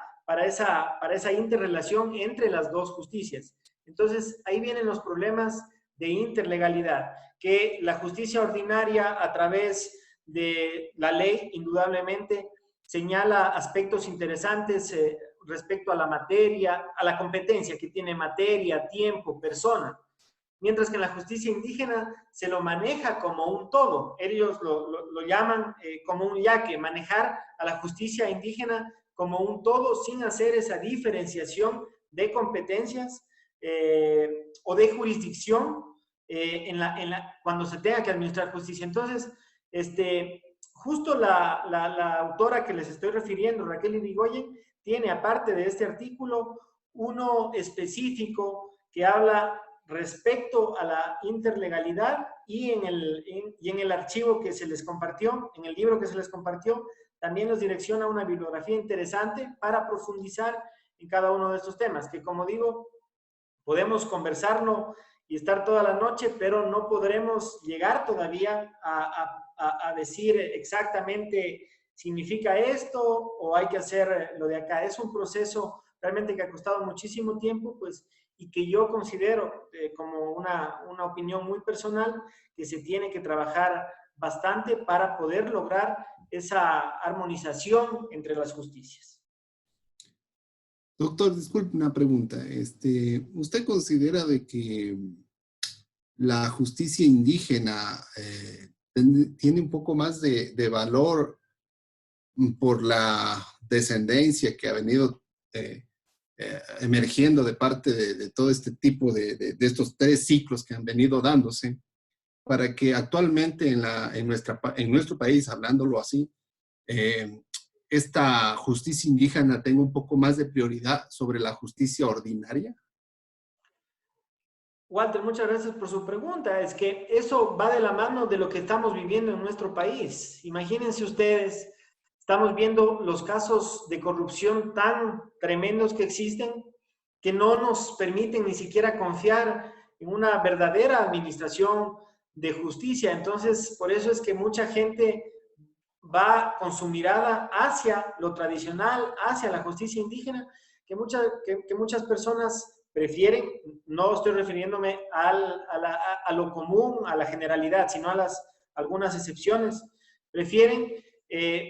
interrelación entre las dos justicias. Entonces, ahí vienen los problemas de interlegalidad, que la justicia ordinaria, a través de la ley, indudablemente, señala aspectos interesantes respecto a la materia, a la competencia que tiene materia, tiempo, persona. Mientras que en la justicia indígena se lo maneja como un todo. Ellos lo llaman como un yaque, manejar a la justicia indígena como un todo sin hacer esa diferenciación de competencias o de jurisdicción cuando se tenga que administrar justicia. Entonces, justo la autora que les estoy refiriendo, Raquel Irigoyen, tiene aparte de este artículo uno específico que habla respecto a la interlegalidad y en el archivo que se les compartió, en el libro que se les compartió, también nos direcciona una bibliografía interesante para profundizar en cada uno de estos temas, que como digo, podemos conversarlo y estar toda la noche, pero no podremos llegar todavía a decir exactamente significa esto o hay que hacer lo de acá. Es un proceso realmente que ha costado muchísimo tiempo, pues, y que yo considero como una opinión muy personal que se tiene que trabajar bastante para poder lograr esa armonización entre las justicias. Doctor, disculpe una pregunta. ¿Usted considera de que la justicia indígena tiene un poco más de valor por la descendencia que ha venido emergiendo de parte de todo este tipo de estos 3 ciclos que han venido dándose, para que actualmente en nuestro país, hablándolo así, esta justicia indígena tenga un poco más de prioridad sobre la justicia ordinaria? Walter, muchas gracias por su pregunta. Es que eso va de la mano de lo que estamos viviendo en nuestro país. Imagínense ustedes, estamos viendo los casos de corrupción tan tremendos que existen que no nos permiten ni siquiera confiar en una verdadera administración de justicia. Entonces, por eso es que mucha gente va con su mirada hacia lo tradicional, hacia la justicia indígena, que muchas personas prefieren, no estoy refiriéndome a lo común, a la generalidad, sino a algunas excepciones, prefieren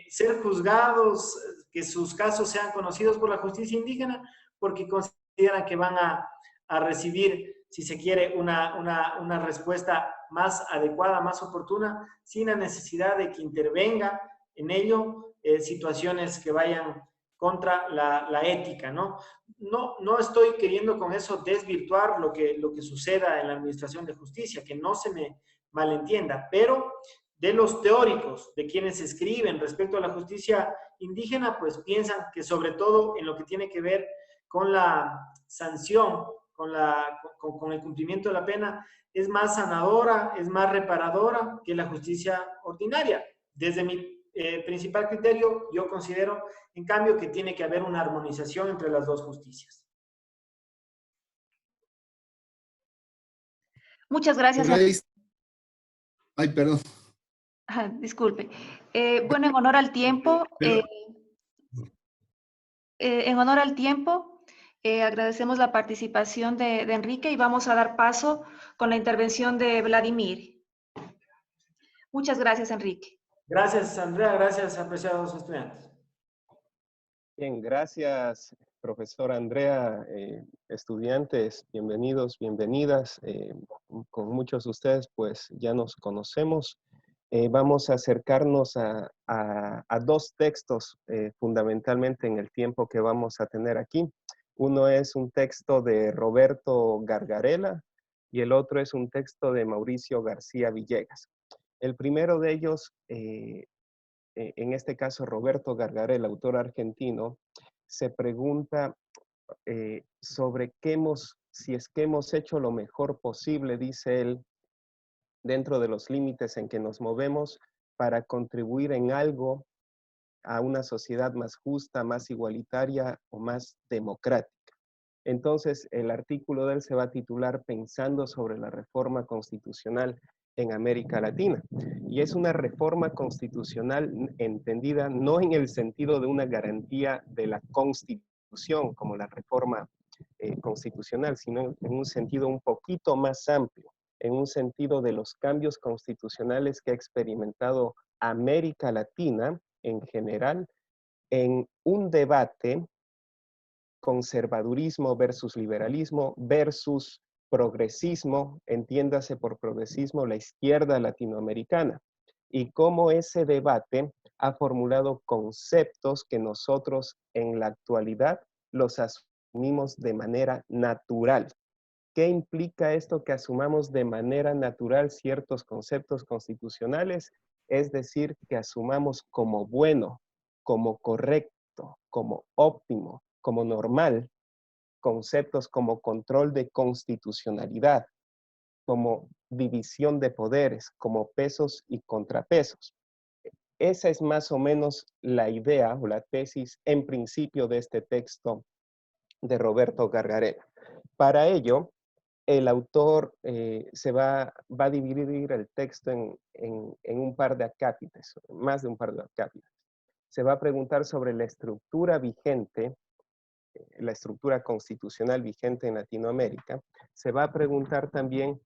ser juzgados, que sus casos sean conocidos por la justicia indígena, porque consideran que van a recibir, si se quiere, una respuesta más adecuada, más oportuna, sin la necesidad de que intervenga en ello situaciones que vayan contra la ética, ¿no? No estoy queriendo con eso desvirtuar lo que suceda en la administración de justicia, que no se me malentienda, pero de los teóricos, de quienes escriben respecto a la justicia indígena, pues piensan que sobre todo en lo que tiene que ver con la sanción, con el cumplimiento de la pena, es más sanadora, es más reparadora que la justicia ordinaria. Desde mi principal criterio, yo considero, en cambio, que tiene que haber una armonización entre las dos justicias. Muchas gracias. Ay, perdón. Disculpe. Bueno, en honor al tiempo, agradecemos la participación de Enrique y vamos a dar paso con la intervención de Vladimir. Muchas gracias, Enrique. Gracias, Andrea. Gracias, apreciados estudiantes. Bien, gracias, profesora Andrea. Estudiantes, bienvenidos, bienvenidas. Con muchos de ustedes, pues, ya nos conocemos. Vamos a acercarnos a 2 textos fundamentalmente en el tiempo que vamos a tener aquí. Uno es un texto de Roberto Gargarella y el otro es un texto de Mauricio García Villegas. El primero de ellos, en este caso Roberto Gargarella, autor argentino, se pregunta sobre si es que hemos hecho lo mejor posible, dice él, dentro de los límites en que nos movemos para contribuir en algo a una sociedad más justa, más igualitaria o más democrática. Entonces, el artículo de él se va a titular Pensando sobre la reforma constitucional en América Latina. Y es una reforma constitucional entendida no en el sentido de una garantía de la Constitución, como la reforma constitucional, sino en un sentido un poquito más amplio, en un sentido de los cambios constitucionales que ha experimentado América Latina en general, en un debate conservadurismo versus liberalismo versus progresismo, entiéndase por progresismo la izquierda latinoamericana, y cómo ese debate ha formulado conceptos que nosotros en la actualidad los asumimos de manera natural. ¿Qué implica esto que asumamos de manera natural ciertos conceptos constitucionales? Es decir, que asumamos como bueno, como correcto, como óptimo, como normal, conceptos como control de constitucionalidad, como división de poderes, como pesos y contrapesos. Esa es más o menos la idea o la tesis en principio de este texto de Roberto Gargarella. Para ello, el autor va a dividir el texto en un par de acápites, más de un par de acápites. Se va a preguntar sobre la estructura vigente, la estructura constitucional vigente en Latinoamérica. Se va a preguntar también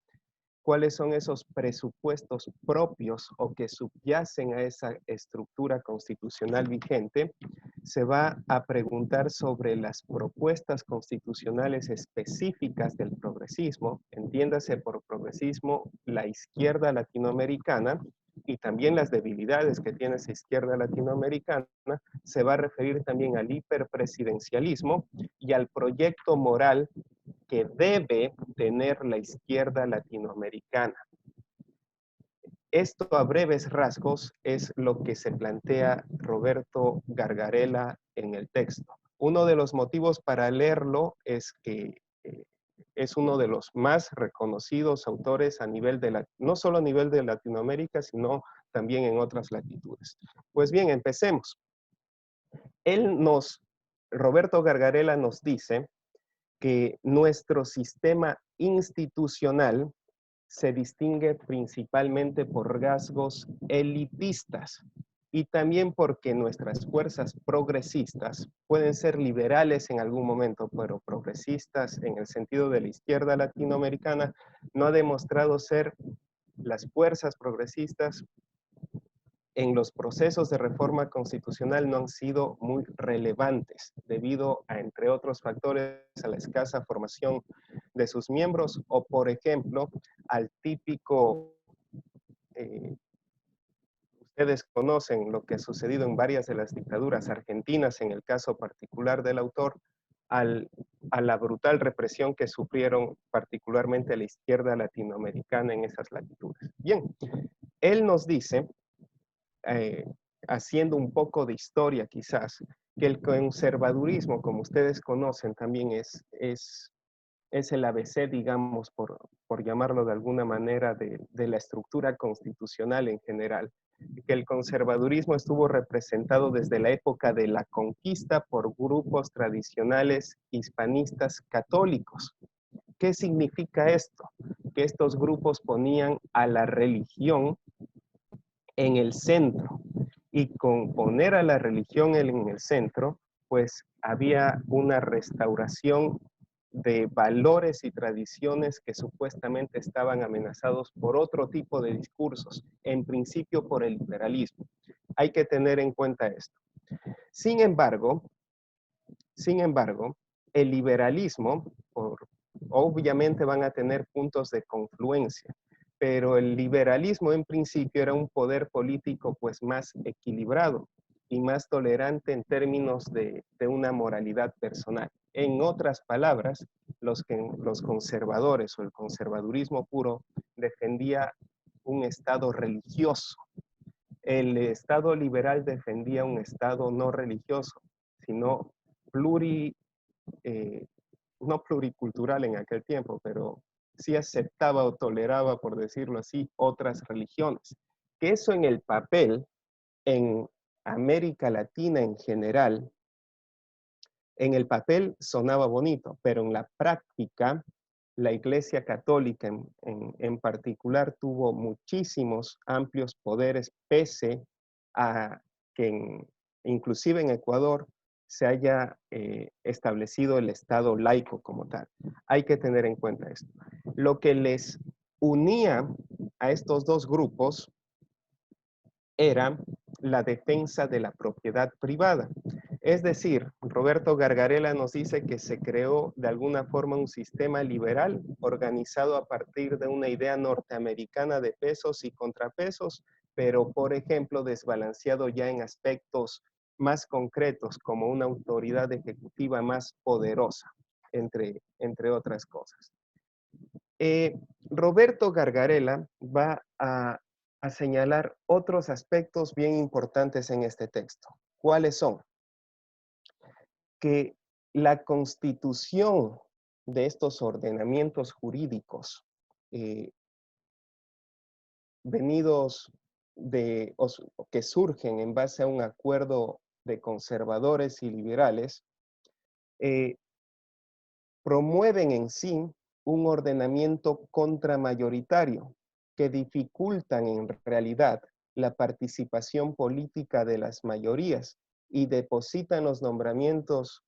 cuáles son esos presupuestos propios o que subyacen a esa estructura constitucional vigente. Se va a preguntar sobre las propuestas constitucionales específicas del progresismo, entiéndase por progresismo la izquierda latinoamericana, y también las debilidades que tiene esa izquierda latinoamericana. Se va a referir también al hiperpresidencialismo y al proyecto moral que debe tener la izquierda latinoamericana. Esto a breves rasgos es lo que se plantea Roberto Gargarella en el texto. Uno de los motivos para leerlo es que es uno de los más reconocidos autores a nivel de no solo a nivel de Latinoamérica, sino también en otras latitudes. Pues bien, empecemos. Roberto Gargarella nos dice que nuestro sistema institucional se distingue principalmente por rasgos elitistas y también porque nuestras fuerzas progresistas pueden ser liberales en algún momento, pero progresistas en el sentido de la izquierda latinoamericana no ha demostrado ser las fuerzas progresistas en los procesos de reforma constitucional no han sido muy relevantes debido a, entre otros factores, a la escasa formación de sus miembros o, por ejemplo, al típico, ustedes conocen lo que ha sucedido en varias de las dictaduras argentinas, en el caso particular del autor, a la brutal represión que sufrieron particularmente la izquierda latinoamericana en esas latitudes. Bien, él nos dice, haciendo un poco de historia quizás, que el conservadurismo, como ustedes conocen, también es el ABC, digamos, por llamarlo de alguna manera, de la estructura constitucional en general, que el conservadurismo estuvo representado desde la época de la conquista por grupos tradicionales hispanistas católicos. ¿Qué significa esto? Que estos grupos ponían a la religión en el centro, y con poner a la religión en el centro, pues había una restauración de valores y tradiciones que supuestamente estaban amenazados por otro tipo de discursos, en principio por el liberalismo. Hay que tener en cuenta esto. Sin embargo, el liberalismo, obviamente van a tener puntos de confluencia, pero el liberalismo en principio era un poder político pues más equilibrado y más tolerante en términos de una moralidad personal. En otras palabras, los conservadores o el conservadurismo puro defendía un Estado religioso. El Estado liberal defendía un Estado no religioso, sino no pluricultural en aquel tiempo, pero sí aceptaba o toleraba, por decirlo así, otras religiones. Que eso en el papel, en América Latina en general, en el papel sonaba bonito, pero en la práctica, la Iglesia Católica en particular tuvo muchísimos amplios poderes, pese a que inclusive en Ecuador se haya establecido el Estado laico como tal. Hay que tener en cuenta esto. Lo que les unía a estos dos grupos era la defensa de la propiedad privada. Es decir, Roberto Gargarella nos dice que se creó de alguna forma un sistema liberal organizado a partir de una idea norteamericana de pesos y contrapesos, pero por ejemplo desbalanceado ya en aspectos más concretos como una autoridad ejecutiva más poderosa, entre otras cosas. Roberto Gargarella va a señalar otros aspectos bien importantes en este texto. ¿Cuáles son? Que la constitución de estos ordenamientos jurídicos que surgen en base a un acuerdo de conservadores y liberales, promueven en sí un ordenamiento contramayoritario que dificultan en realidad la participación política de las mayorías y depositaban los nombramientos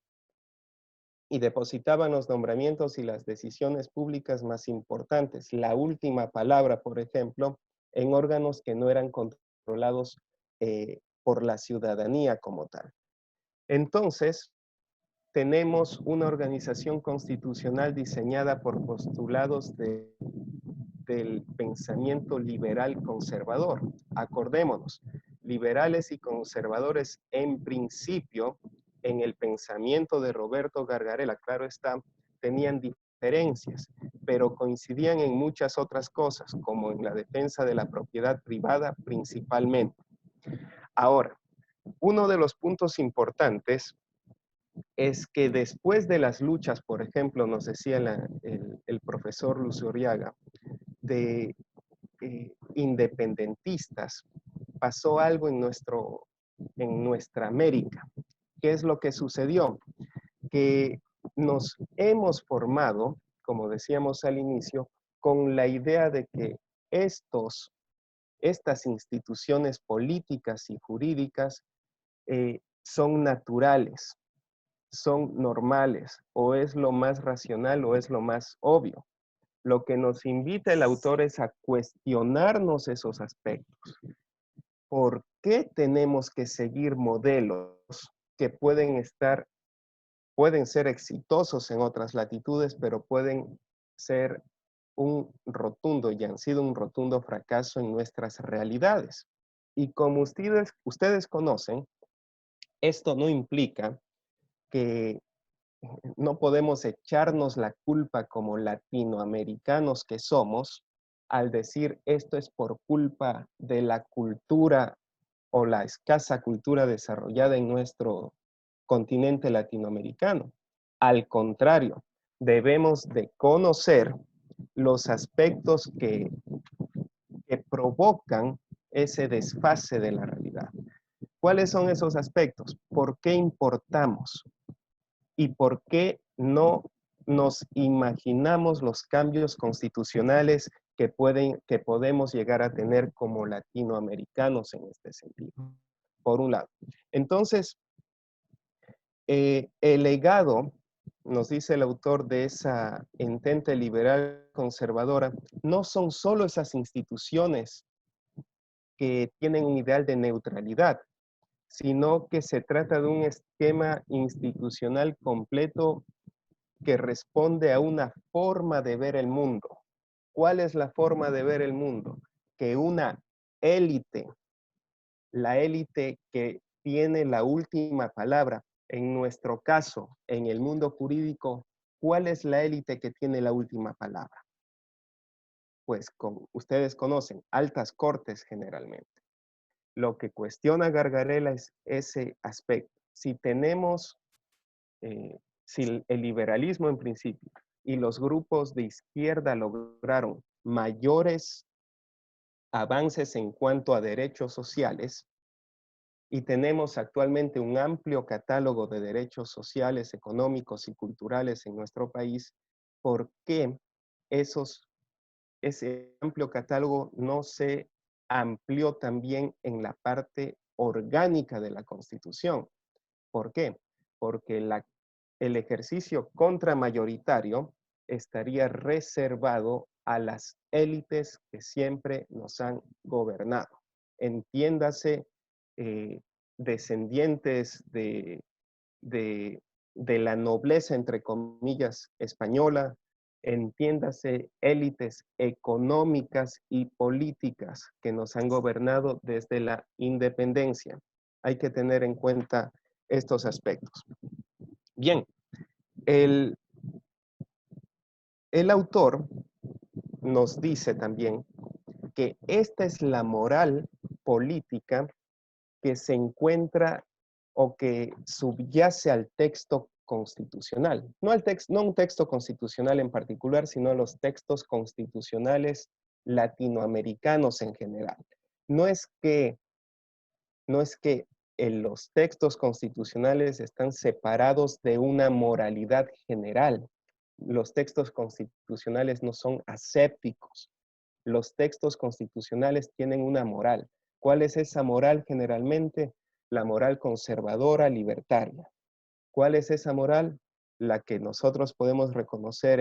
y las decisiones públicas más importantes, la última palabra, por ejemplo, en órganos que no eran controlados por la ciudadanía como tal. Entonces, tenemos una organización constitucional diseñada por postulados del pensamiento liberal conservador. Acordémonos, liberales y conservadores en principio, en el pensamiento de Roberto Gargarella, claro está, tenían diferencias, pero coincidían en muchas otras cosas, como en la defensa de la propiedad privada principalmente. Ahora, uno de los puntos importantes es que después de las luchas, por ejemplo, nos decía el profesor Lucio Arriaga, de independentistas, pasó algo en nuestra América. ¿Qué es lo que sucedió? Que nos hemos formado, como decíamos al inicio, con la idea de que estas instituciones políticas y jurídicas son naturales, son normales, o es lo más racional o es lo más obvio. Lo que nos invita el autor es a cuestionarnos esos aspectos. ¿Por qué tenemos que seguir modelos que pueden ser exitosos en otras latitudes, pero pueden ser y han sido un rotundo fracaso en nuestras realidades? Y como ustedes conocen, esto no implica que no podemos echarnos la culpa como latinoamericanos que somos al decir esto es por culpa de la cultura o la escasa cultura desarrollada en nuestro continente latinoamericano. Al contrario, debemos de conocer los aspectos que provocan ese desfase de la realidad. ¿Cuáles son esos aspectos? ¿Por qué importamos? ¿Y por qué no nos imaginamos los cambios constitucionales que podemos llegar a tener como latinoamericanos en este sentido? Por un lado. Entonces, el legado, nos dice el autor, de esa entente liberal conservadora, no son solo esas instituciones que tienen un ideal de neutralidad, sino que se trata de un esquema institucional completo que responde a una forma de ver el mundo. ¿Cuál es la forma de ver el mundo? Que una élite, la élite que tiene la última palabra, en nuestro caso, en el mundo jurídico, ¿cuál es la élite que tiene la última palabra? Pues ustedes conocen, altas cortes generalmente. Lo que cuestiona Gargarella es ese aspecto. Si tenemos, si el liberalismo en principio y los grupos de izquierda lograron mayores avances en cuanto a derechos sociales, y tenemos actualmente un amplio catálogo de derechos sociales, económicos y culturales en nuestro país, ¿por qué ese amplio catálogo no se amplió también en la parte orgánica de la Constitución? ¿Por qué? Porque el ejercicio contramayoritario estaría reservado a las élites que siempre nos han gobernado. Entiéndase, descendientes de la nobleza, entre comillas, española, entiéndase, élites económicas y políticas que nos han gobernado desde la independencia. Hay que tener en cuenta estos aspectos. Bien, el autor nos dice también que esta es la moral política que se encuentra o que subyace al texto constitucional. No un texto constitucional en particular, sino los textos constitucionales latinoamericanos en general. No es que los textos constitucionales están separados de una moralidad general. Los textos constitucionales no son asépticos. Los textos constitucionales tienen una moral. ¿Cuál es esa moral generalmente? La moral conservadora, libertaria. ¿Cuál es esa moral? La que nosotros podemos reconocer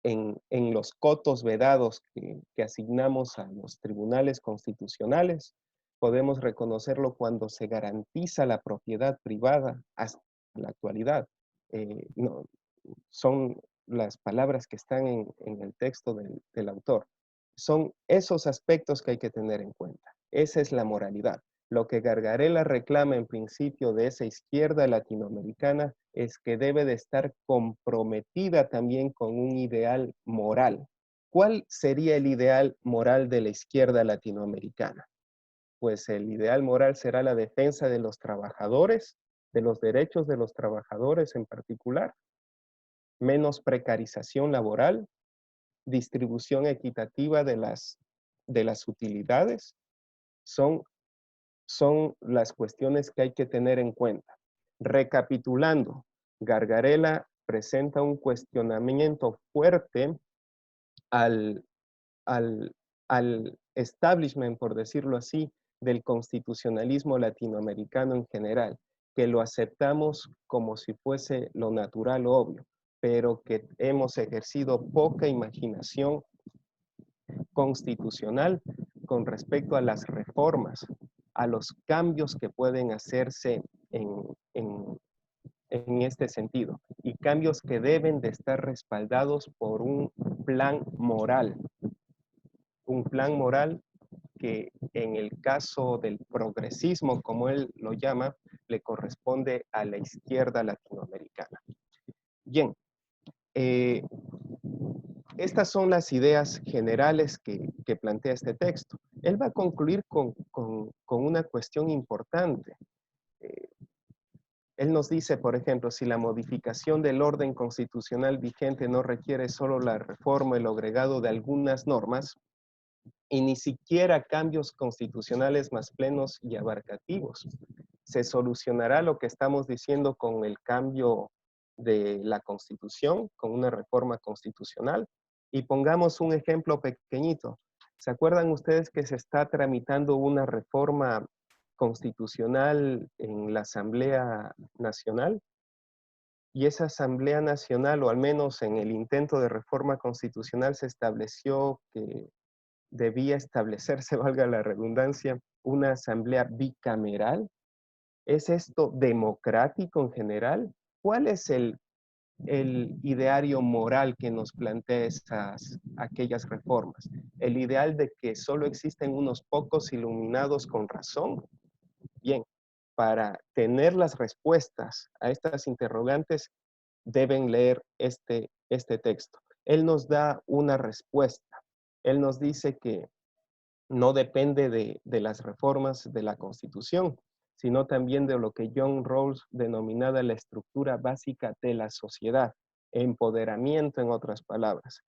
en los cotos vedados que asignamos a los tribunales constitucionales. Podemos reconocerlo cuando se garantiza la propiedad privada hasta la actualidad. No, son las palabras que están en el texto del autor. Son esos aspectos que hay que tener en cuenta. Esa es la moralidad. Lo que Gargarella reclama en principio de esa izquierda latinoamericana es que debe de estar comprometida también con un ideal moral. ¿Cuál sería el ideal moral de la izquierda latinoamericana? Pues el ideal moral será la defensa de los trabajadores, de los derechos de los trabajadores en particular, menos precarización laboral, distribución equitativa de las utilidades. Son las cuestiones que hay que tener en cuenta. Recapitulando, Gargarella presenta un cuestionamiento fuerte al establishment, por decirlo así, del constitucionalismo latinoamericano en general, que lo aceptamos como si fuese lo natural o obvio, pero que hemos ejercido poca imaginación constitucional con respecto a las reformas, a los cambios que pueden hacerse en este sentido, y cambios que deben de estar respaldados por un plan moral que en el caso del progresismo, como él lo llama, le corresponde a la izquierda latinoamericana. Bien, estas son las ideas generales que plantea este texto. Él va a concluir con una cuestión importante. Él nos dice, por ejemplo, si la modificación del orden constitucional vigente no requiere solo la reforma y el agregado de algunas normas, y ni siquiera cambios constitucionales más plenos y abarcativos, se solucionará lo que estamos diciendo con el cambio de la Constitución, con una reforma constitucional. Y pongamos un ejemplo pequeñito. ¿Se acuerdan ustedes que se está tramitando una reforma constitucional en la Asamblea Nacional? Y esa Asamblea Nacional, o al menos en el intento de reforma constitucional, se estableció que debía establecerse, valga la redundancia, una asamblea bicameral. ¿Es esto democrático en general? ¿Cuál es el ideario moral que nos plantea aquellas reformas? ¿El ideal de que solo existen unos pocos iluminados con razón? Bien, para tener las respuestas a estas interrogantes, deben leer este texto. Él nos da una respuesta. Él nos dice que no depende de las reformas de la Constitución, sino también de lo que John Rawls denominaba la estructura básica de la sociedad, empoderamiento en otras palabras.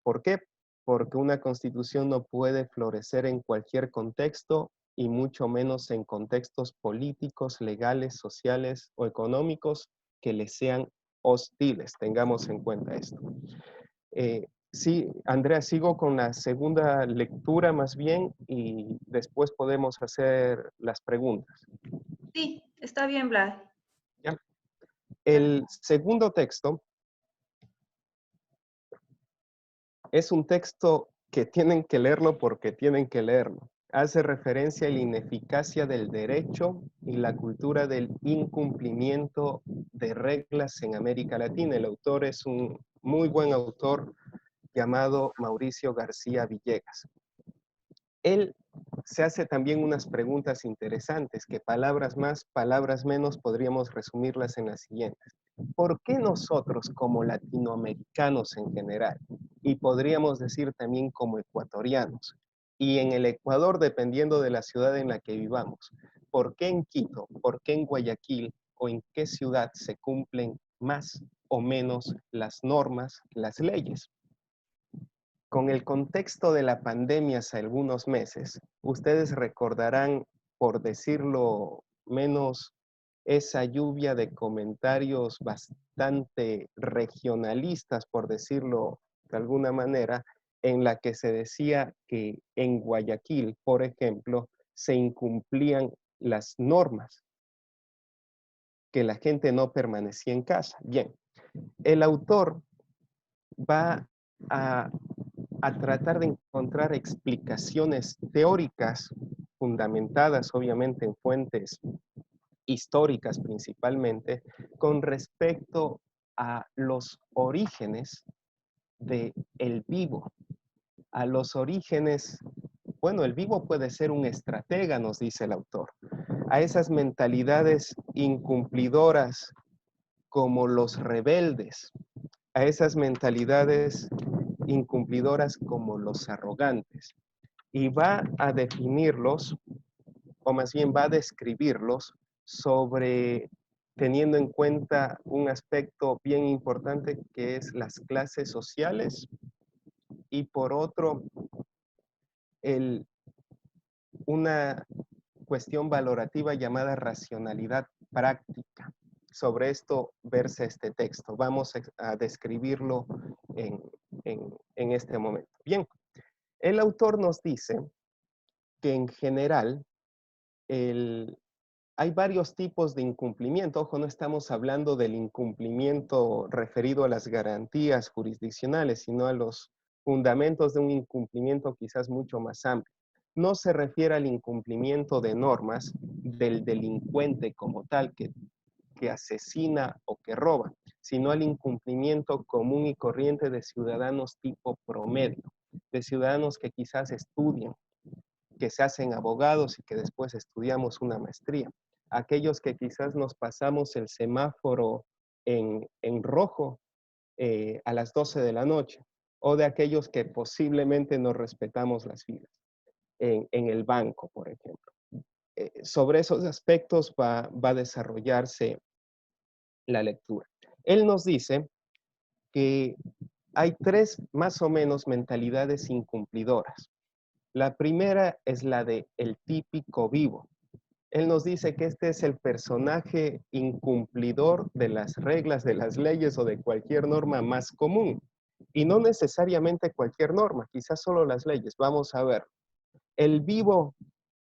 ¿Por qué? Porque una Constitución no puede florecer en cualquier contexto y mucho menos en contextos políticos, legales, sociales o económicos que le sean hostiles. Tengamos en cuenta esto. Sí, Andrea, sigo con la segunda lectura más bien y después podemos hacer las preguntas. Sí, está bien, Vlad. ¿Ya? El segundo texto es un texto que tienen que leerlo porque tienen que leerlo. Hace referencia a la ineficacia del derecho y la cultura del incumplimiento de reglas en América Latina. El autor es un muy buen autor llamado Mauricio García Villegas. Él se hace también unas preguntas interesantes que palabras más, palabras menos podríamos resumirlas en las siguientes. ¿Por qué nosotros como latinoamericanos en general, y podríamos decir también como ecuatorianos, y en el Ecuador dependiendo de la ciudad en la que vivamos, por qué en Quito, por qué en Guayaquil o en qué ciudad se cumplen más o menos las normas, las leyes. Con el contexto de la pandemia hace algunos meses, ustedes recordarán, por decirlo menos, esa lluvia de comentarios bastante regionalistas, por decirlo de alguna manera, en la que se decía que en Guayaquil, por ejemplo, se incumplían las normas, que la gente no permanecía en casa. Bien, el autor va a tratar de encontrar explicaciones teóricas fundamentadas obviamente en fuentes históricas principalmente, con respecto a los orígenes del vivo, a los orígenes, bueno, el vivo puede ser un estratega, nos dice el autor, a esas mentalidades incumplidoras como los rebeldes, a esas mentalidades incumplidoras como los arrogantes, y va a definirlos, o más bien va a describirlos sobre, teniendo en cuenta un aspecto bien importante que es las clases sociales, y por otro, una cuestión valorativa llamada racionalidad práctica. Sobre esto versa este texto. Vamos a describirlo en este momento. Bien, el autor nos dice que en general hay varios tipos de incumplimiento. Ojo, no estamos hablando del incumplimiento referido a las garantías jurisdiccionales, sino a los fundamentos de un incumplimiento quizás mucho más amplio. No se refiere al incumplimiento de normas del delincuente como tal, que asesina o que roba, sino al incumplimiento común y corriente de ciudadanos tipo promedio, de ciudadanos que quizás estudian, que se hacen abogados y que después estudiamos una maestría. Aquellos que quizás nos pasamos el semáforo en rojo a las 12 de la noche, o de aquellos que posiblemente no respetamos las filas en el banco, por ejemplo. Sobre esos aspectos va a desarrollarse la lectura. Él nos dice que hay tres más o menos mentalidades incumplidoras. La primera es la de el típico vivo. Él nos dice que este es el personaje incumplidor de las reglas, de las leyes o de cualquier norma más común. Y no necesariamente cualquier norma, quizás solo las leyes. Vamos a ver. El vivo,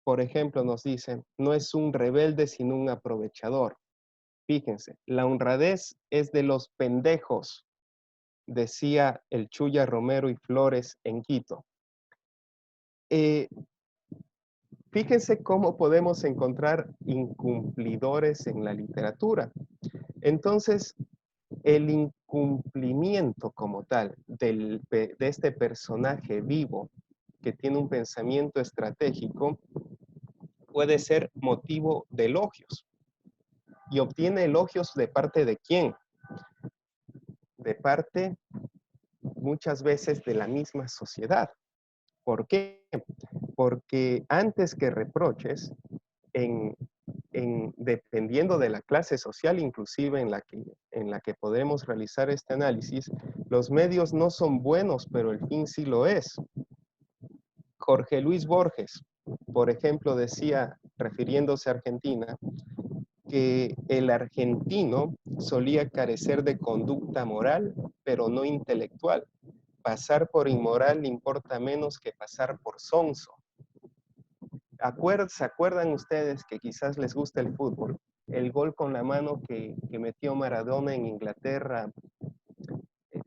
por ejemplo, nos dice, no es un rebelde sino un aprovechador. Fíjense, la honradez es de los pendejos, decía el Chuya Romero y Flores en Quito. Fíjense cómo podemos encontrar incumplidores en la literatura. Entonces, el incumplimiento como tal de este personaje vivo que tiene un pensamiento estratégico puede ser motivo de elogios. ¿Y obtiene elogios de parte de quién? De parte, muchas veces, de la misma sociedad. ¿Por qué? Porque antes que reproches, dependiendo de la clase social inclusive en la que podemos realizar este análisis, los medios no son buenos, pero el fin sí lo es. Jorge Luis Borges, por ejemplo, decía, refiriéndose a Argentina, que el argentino solía carecer de conducta moral, pero no intelectual. Pasar por inmoral le importa menos que pasar por sonso. ¿Se acuerdan ustedes que quizás les gusta el fútbol? El gol con la mano que metió Maradona en Inglaterra,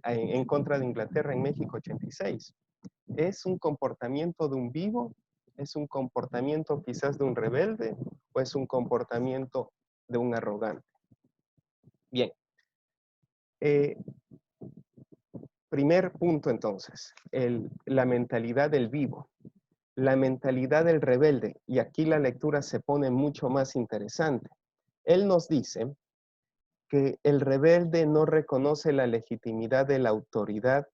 en contra de Inglaterra en México 86. ¿Es un comportamiento de un vivo? ¿Es un comportamiento quizás de un rebelde? ¿O es un comportamiento de un arrogante? Bien. Primer punto entonces, la mentalidad del vivo. La mentalidad del rebelde, y aquí la lectura se pone mucho más interesante. Él nos dice que el rebelde no reconoce la legitimidad de la autoridad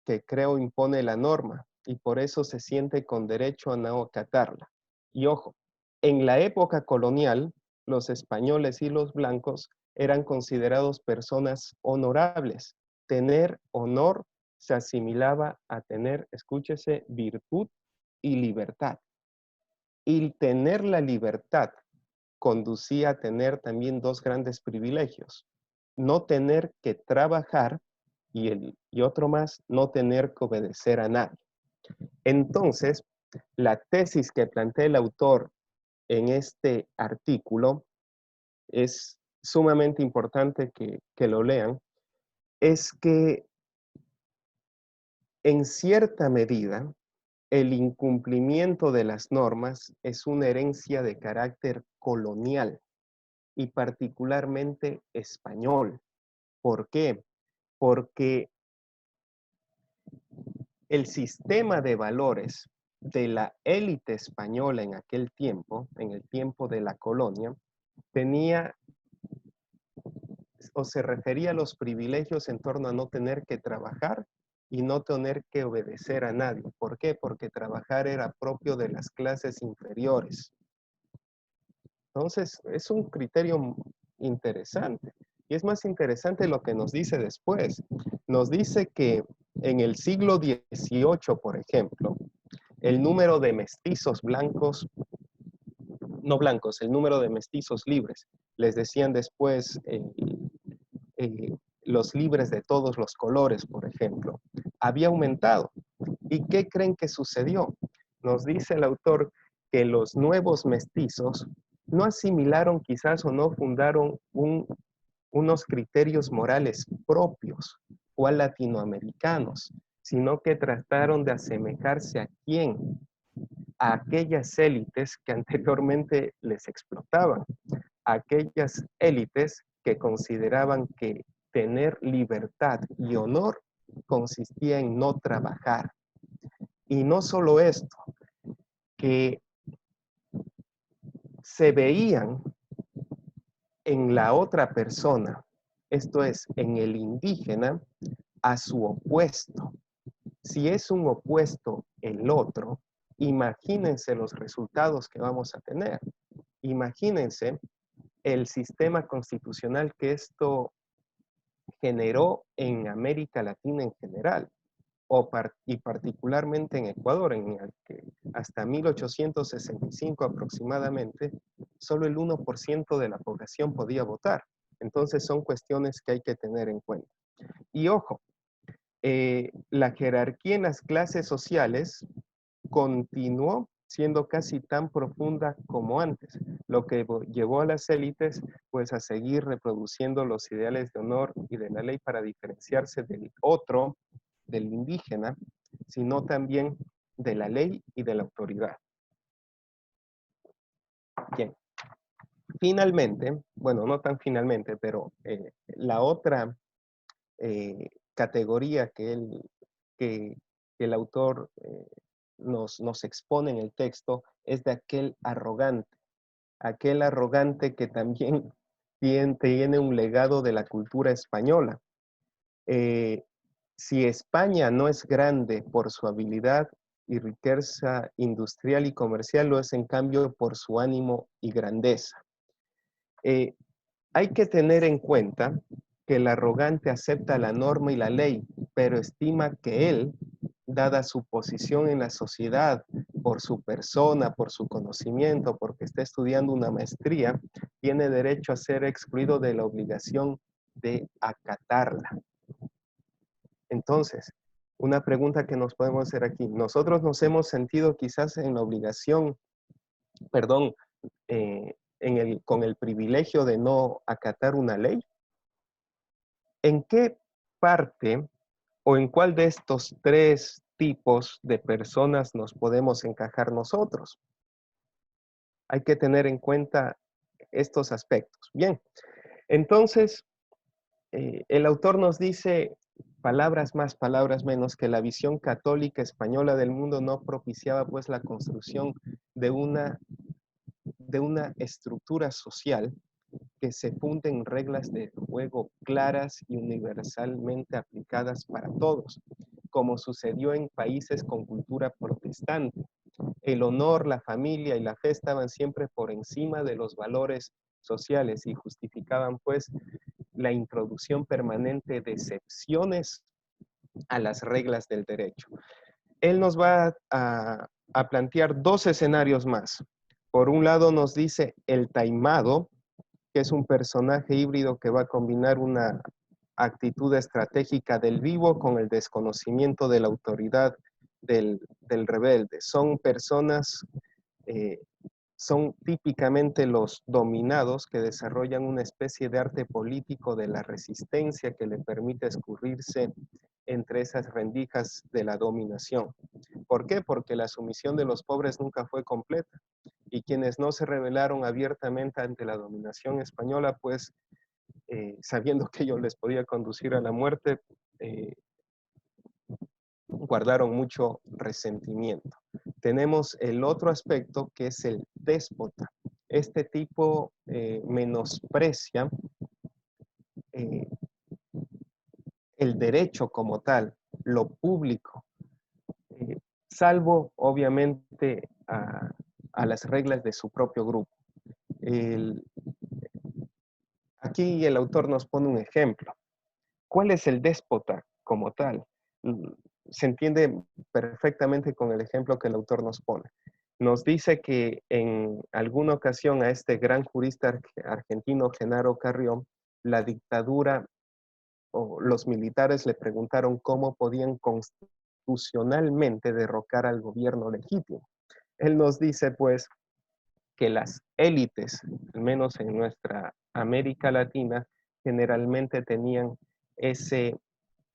que creo impone la norma y por eso se siente con derecho a no acatarla. Y ojo, en la época colonial, los españoles y los blancos eran considerados personas honorables. Tener honor se asimilaba a tener, escúchese, virtud y libertad. Y tener la libertad conducía a tener también dos grandes privilegios. No tener que trabajar y otro más, no tener que obedecer a nadie. Entonces, la tesis que plantea el autor en este artículo es sumamente importante que lo lean, es que en cierta medida el incumplimiento de las normas es una herencia de carácter colonial y particularmente español. ¿Por qué? Porque el sistema de valores de la élite española en aquel tiempo, en el tiempo de la colonia, tenía o se refería a los privilegios en torno a no tener que trabajar y no tener que obedecer a nadie. ¿Por qué? Porque trabajar era propio de las clases inferiores. Entonces, es un criterio interesante. Y es más interesante lo que nos dice después. Nos dice que en el siglo XVIII, por ejemplo, el número de mestizos blancos, no blancos, el número de mestizos libres, les decían después los libres de todos los colores, por ejemplo, había aumentado. ¿Y qué creen que sucedió? Nos dice el autor que los nuevos mestizos no asimilaron quizás o no fundaron unos criterios morales propios o a latinoamericanos, sino que trataron de asemejarse a quién, a aquellas élites que anteriormente les explotaban, a aquellas élites que consideraban que tener libertad y honor consistía en no trabajar. Y no solo esto, que se veían en la otra persona, esto es, en el indígena, a su opuesto. Si es un opuesto el otro, imagínense los resultados que vamos a tener. Imagínense el sistema constitucional que esto generó en América Latina en general, y particularmente en Ecuador, en el que hasta 1865 aproximadamente, solo el 1% de la población podía votar. Entonces son cuestiones que hay que tener en cuenta. Y ojo, la jerarquía en las clases sociales continuó siendo casi tan profunda como antes, lo que llevó a las élites pues a seguir reproduciendo los ideales de honor y de la ley para diferenciarse del otro, del indígena, sino también de la ley y de la autoridad. Bien. Finalmente, bueno, no tan finalmente, pero la otra categoría que el autor nos expone en el texto es de aquel arrogante que también tiene un legado de la cultura española. Si España no es grande por su habilidad y riqueza industrial y comercial, lo es en cambio por su ánimo y grandeza. Hay que tener en cuenta que el arrogante acepta la norma y la ley, pero estima que él, dada su posición en la sociedad, por su persona, por su conocimiento, porque está estudiando una maestría, tiene derecho a ser excluido de la obligación de acatarla. Entonces, una pregunta que nos podemos hacer aquí. Nosotros nos hemos sentido quizás en la obligación, perdón, con el privilegio de no acatar una ley. ¿En qué parte o en cuál de estos tres tipos de personas nos podemos encajar nosotros? Hay que tener en cuenta estos aspectos. Bien, entonces, el autor nos dice, palabras más, palabras menos, que la visión católica española del mundo no propiciaba pues la construcción de una estructura social que se funde en reglas de juego claras y universalmente aplicadas para todos, como sucedió en países con cultura protestante. El honor, la familia y la fe estaban siempre por encima de los valores sociales y justificaban pues la introducción permanente de excepciones a las reglas del derecho. Él nos va a plantear dos escenarios más. Por un lado nos dice el taimado, que es un personaje híbrido que va a combinar una actitud estratégica del vivo con el desconocimiento de la autoridad del rebelde. Son personas, son típicamente los dominados que desarrollan una especie de arte político de la resistencia que le permite escurrirse entre esas rendijas de la dominación. ¿Por qué? Porque la sumisión de los pobres nunca fue completa y quienes no se rebelaron abiertamente ante la dominación española, pues sabiendo que ello les podía conducir a la muerte, guardaron mucho resentimiento. Tenemos el otro aspecto que es el déspota. Este tipo menosprecia el derecho como tal, lo público, salvo obviamente a las reglas de su propio grupo. Aquí el autor nos pone un ejemplo. ¿Cuál es el déspota como tal? Se entiende perfectamente con el ejemplo que el autor nos pone. Nos dice que en alguna ocasión a este gran jurista argentino, Genaro Carrión, la dictadura o los militares le preguntaron cómo podían constitucionalmente derrocar al gobierno legítimo. Él nos dice, pues, que las élites, al menos en nuestra América Latina, generalmente tenían ese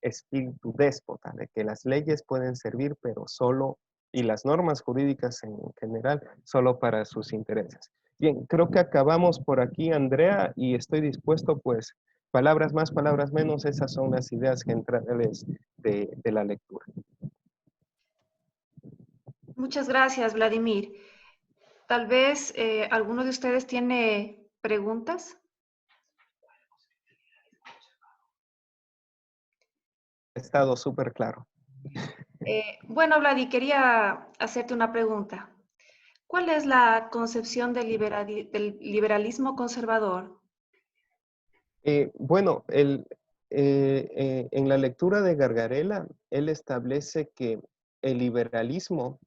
espíritu déspota, de que las leyes pueden servir, pero solo, y las normas jurídicas en general, solo para sus intereses. Bien, creo que acabamos por aquí, Andrea, y estoy dispuesto, pues, palabras más, palabras menos, esas son las ideas centrales de la lectura. Muchas gracias, Vladimir. Tal vez alguno de ustedes tiene preguntas. Ha estado súper claro. Bueno, Vladi, quería hacerte una pregunta. ¿Cuál es la concepción del liberalismo conservador? Bueno, en la lectura de Gargarella, él establece que el liberalismo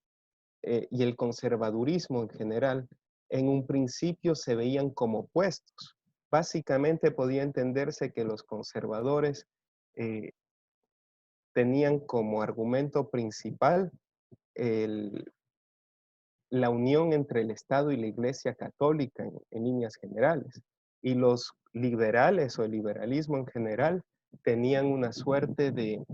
y el conservadurismo en general, en un principio se veían como opuestos. Básicamente podía entenderse que los conservadores tenían como argumento principal la unión entre el Estado y la Iglesia Católica en líneas generales. Y los liberales o el liberalismo en general tenían una suerte de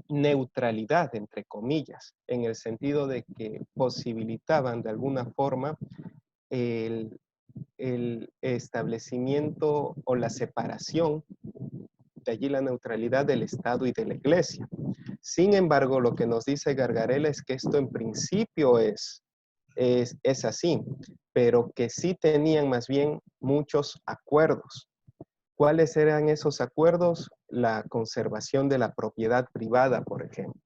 neutralidad, entre comillas, en el sentido de que posibilitaban de alguna forma el establecimiento o la separación, de allí la neutralidad del Estado y de la Iglesia. Sin embargo, lo que nos dice Gargarella es que esto en principio es así, pero que sí tenían más bien muchos acuerdos. ¿Cuáles eran esos acuerdos? La conservación de la propiedad privada, por ejemplo.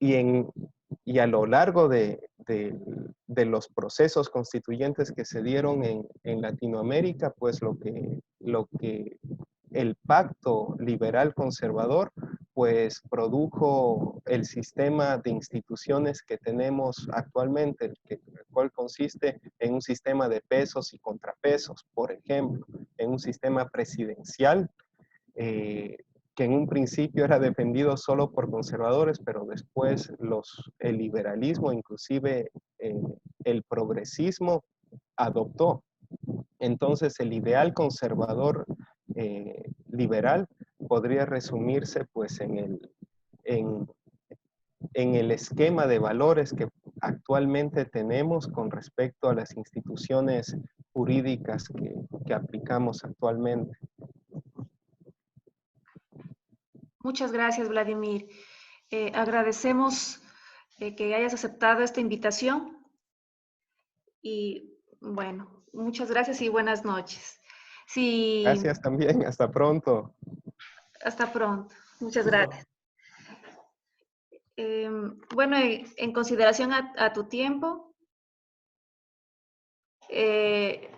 Y a lo largo de los procesos constituyentes que se dieron en Latinoamérica, pues lo que el pacto liberal conservador pues produjo el sistema de instituciones que tenemos actualmente, el cual consiste en un sistema de pesos y contrapesos, por ejemplo, en un sistema presidencial que en un principio era defendido solo por conservadores, pero después el liberalismo, inclusive el progresismo, adoptó. Entonces el ideal conservador liberal podría resumirse pues en el esquema de valores que actualmente tenemos con respecto a las instituciones jurídicas que aplicamos actualmente. Muchas gracias, Vladimir. Agradecemos que hayas aceptado esta invitación y bueno, muchas gracias y buenas noches. Sí, Gracias también, hasta pronto. hasta pronto. Muchas gracias. Bueno, en consideración a tu tiempo,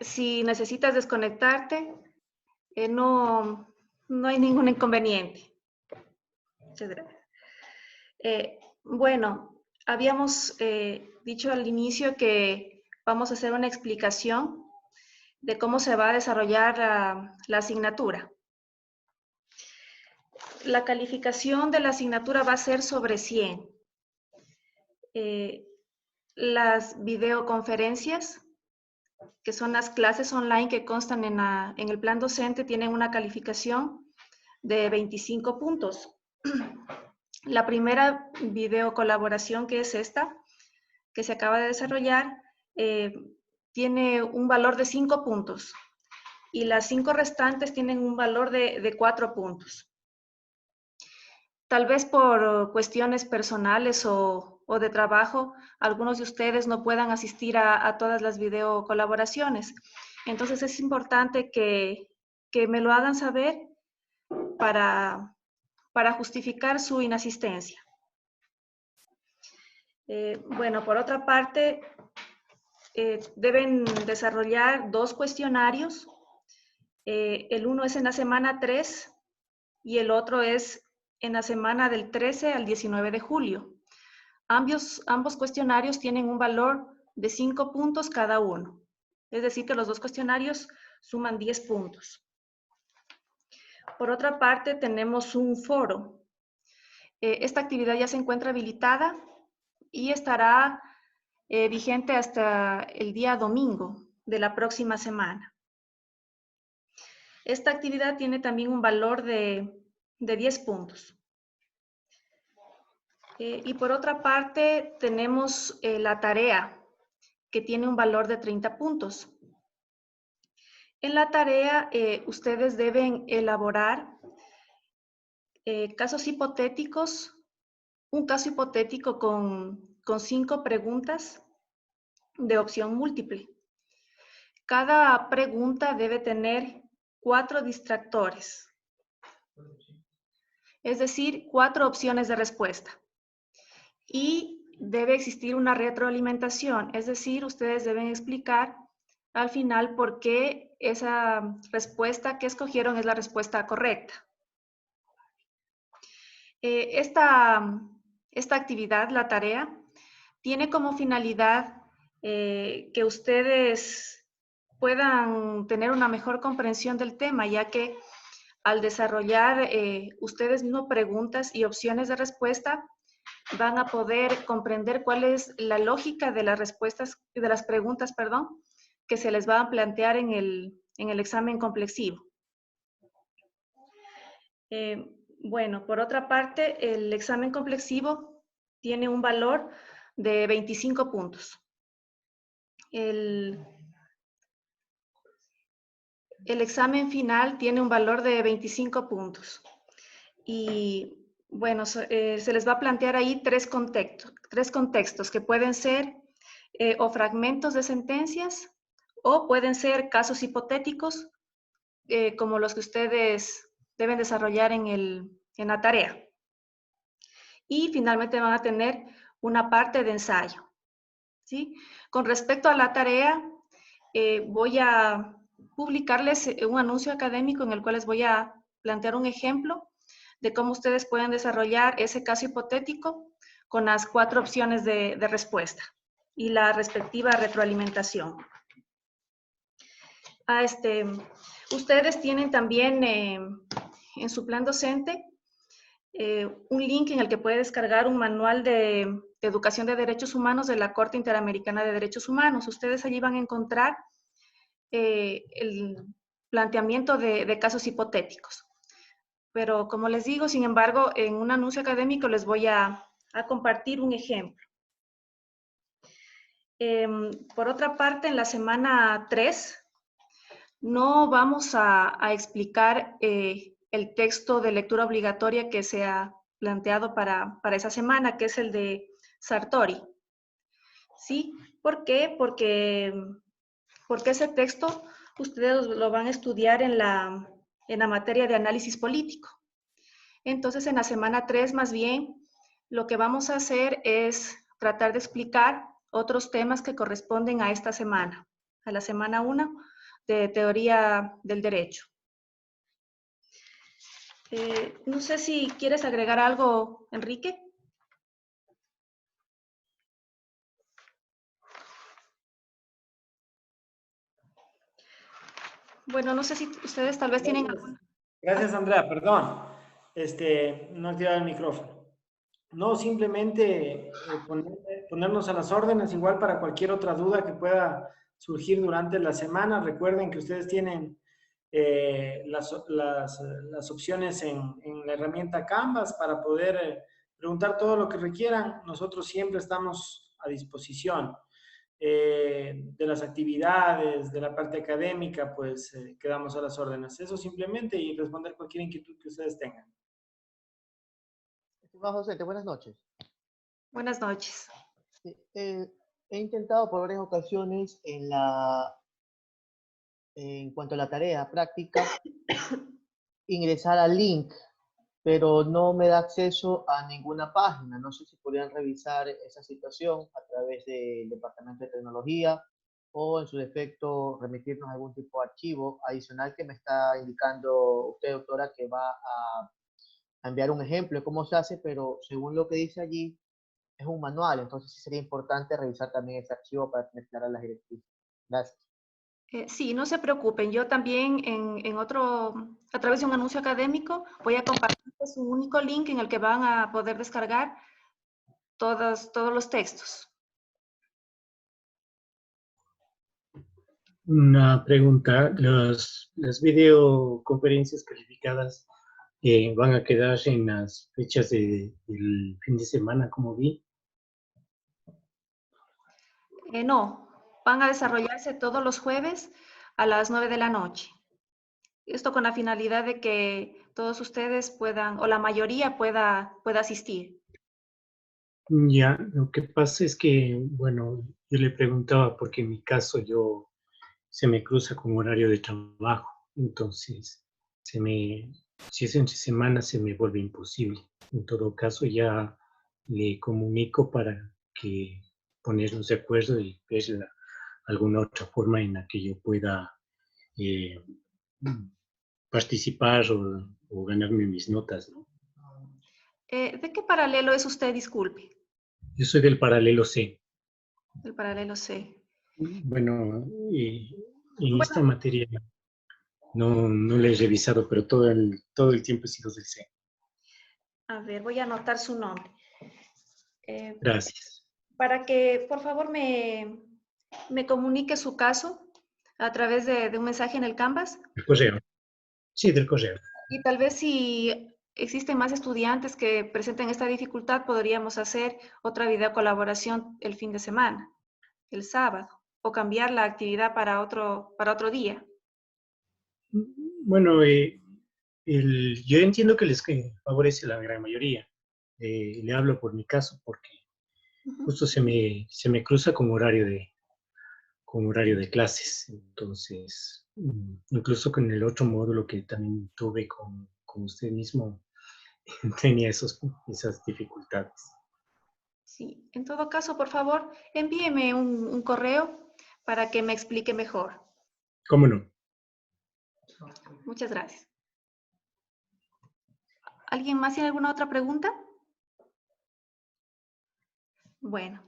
Si necesitas desconectarte, no hay ningún inconveniente. Muchas gracias. Bueno, habíamos dicho al inicio que vamos a hacer una explicación de cómo se va a desarrollar la asignatura. La calificación de la asignatura va a ser sobre 100. Las videoconferencias, que son las clases online que constan en el plan docente, tienen una calificación de 25 puntos. La primera videocolaboración, que es esta, que se acaba de desarrollar, tiene un valor de 5 puntos y las 5 restantes tienen un valor de 4 puntos. Tal vez por cuestiones personales o de trabajo, algunos de ustedes no puedan asistir a todas las videocolaboraciones. Entonces es importante que me lo hagan saber para justificar su inasistencia. Bueno, por otra parte, deben desarrollar 2 cuestionarios. El uno es en la semana 3 y el otro es en la semana del 13 al 19 de julio. Ambos cuestionarios tienen un valor de 5 puntos cada uno. Es decir, que los 2 cuestionarios suman 10 puntos. Por otra parte, tenemos un foro. Esta actividad ya se encuentra habilitada y estará vigente hasta el día domingo de la próxima semana. Esta actividad tiene también un valor de 10 puntos. Y por otra parte, tenemos la tarea, que tiene un valor de 30 puntos. En la tarea, ustedes deben elaborar casos hipotéticos, un caso hipotético con 5 preguntas de opción múltiple. Cada pregunta debe tener 4 distractores, es decir, 4 opciones de respuesta. Y debe existir una retroalimentación, es decir, ustedes deben explicar al final por qué esa respuesta que escogieron es la respuesta correcta. Esta actividad, la tarea, tiene como finalidad que ustedes puedan tener una mejor comprensión del tema, ya que al desarrollar ustedes mismos preguntas y opciones de respuesta, van a poder comprender cuál es la lógica de las respuestas, de las preguntas, perdón, que se les va a plantear en el examen complexivo. Bueno, por otra parte, el examen complexivo tiene un valor de 25 puntos. El examen final tiene un valor de 25 puntos. Y bueno, se les va a plantear ahí tres contextos que pueden ser o fragmentos de sentencias o pueden ser casos hipotéticos como los que ustedes deben desarrollar en la tarea. Y finalmente van a tener una parte de ensayo, ¿sí? Con respecto a la tarea, voy a publicarles un anuncio académico en el cual les voy a plantear un ejemplo de cómo ustedes pueden desarrollar ese caso hipotético con las 4 opciones de respuesta y la respectiva retroalimentación. Ustedes tienen también en su plan docente un link en el que puede descargar un manual de educación de derechos humanos de la Corte Interamericana de Derechos Humanos. Ustedes allí van a encontrar el planteamiento de casos hipotéticos. Pero como les digo, sin embargo, en un anuncio académico les voy a compartir un ejemplo. Por otra parte, en la semana 3, no vamos a explicar el texto de lectura obligatoria que se ha planteado para esa semana, que es el de Sartori. ¿Sí? ¿Por qué? Porque ese texto ustedes lo van a estudiar en la materia de análisis político. Entonces, en la semana 3, más bien, lo que vamos a hacer es tratar de explicar otros temas que corresponden a esta semana. a la semana 1 de teoría del derecho. No sé si quieres agregar algo, Enrique. Bueno, no sé si ustedes tal vez tienen alguna... Gracias, Andrea. Perdón. No he activado el micrófono. No, simplemente ponernos a las órdenes, igual para cualquier otra duda que pueda surgir durante la semana. Recuerden que ustedes tienen las opciones en la herramienta Canvas para poder preguntar todo lo que requieran. Nosotros siempre estamos a disposición. De las actividades, de la parte académica, pues quedamos a las órdenes. Eso simplemente y responder cualquier inquietud que ustedes tengan. Estimado docente, buenas noches. Buenas noches. He intentado por varias ocasiones en cuanto a la tarea práctica ingresar al link, pero no me da acceso a ninguna página. No sé si podrían revisar esa situación a través del Departamento de Tecnología o en su defecto remitirnos algún tipo de archivo adicional que me está indicando usted, doctora, que va a enviar un ejemplo de cómo se hace, pero según lo que dice allí, es un manual, entonces sí sería importante revisar también ese archivo para tener claras las directrices. Gracias. Sí, no se preocupen. Yo también a través de un anuncio académico, voy a compartirles un único link en el que van a poder descargar todos los textos. Una pregunta, las videoconferencias calificadas van a quedar en las fechas del fin de semana, como vi. No, van a desarrollarse todos los jueves a las 9 de la noche. Esto con la finalidad de que todos ustedes puedan, o la mayoría pueda asistir. Ya, lo que pasa es que, bueno, yo le preguntaba porque en mi caso se me cruza con horario de trabajo, entonces si es entre semanas se me vuelve imposible. En todo caso ya le comunico para que ponernos de acuerdo y ver alguna otra forma en la que yo pueda eh, participar o ganarme mis notas, ¿no? ¿De qué paralelo es usted, disculpe? Yo soy del paralelo C. El paralelo C. Bueno, en esta materia no la he revisado, pero todo el tiempo he sido del C. A ver, voy a anotar su nombre. Gracias. Para que, por favor, me comunique su caso a través de un mensaje en el Canvas. El correo. Sí, del correo. Y tal vez si existen más estudiantes que presenten esta dificultad, podríamos hacer otra video colaboración el fin de semana, el sábado, o cambiar la actividad para otro día. Bueno, yo entiendo que les favorece a la gran mayoría. Le hablo por mi caso porque justo se me cruza con horario de clases. Entonces, incluso con el otro módulo que también tuve con usted mismo, tenía esas dificultades. Sí, en todo caso, por favor, envíeme un correo para que me explique mejor. ¿Cómo no? Muchas gracias. ¿Alguien más tiene alguna otra pregunta? Bueno,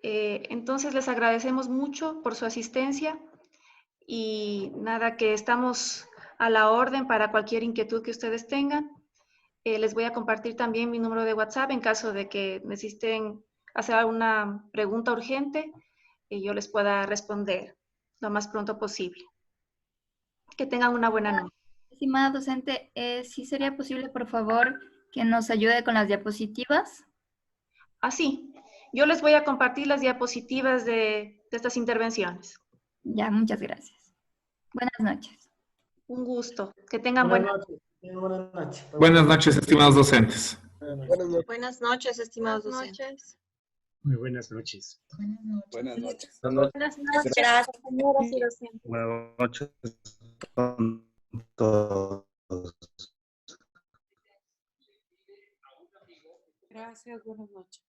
entonces les agradecemos mucho por su asistencia y nada, que estamos a la orden para cualquier inquietud que ustedes tengan. Les voy a compartir también mi número de WhatsApp en caso de que necesiten hacer alguna pregunta urgente y yo les pueda responder lo más pronto posible. Que tengan una buena noche. Estimada docente, ¿sí sería posible, por favor, que nos ayude con las diapositivas? Así, yo les voy a compartir las diapositivas de estas intervenciones. Ya, muchas gracias. Buenas noches. Un gusto. Que tengan buenas noches. Buenas noches. Buenas noches, estimados docentes. Buenas noches, estimados docentes. Muy buenas noches. Buenas noches. Buenas noches, Gracias. señoras y docentes. Buenas noches con todos. Gracias, buenas noches.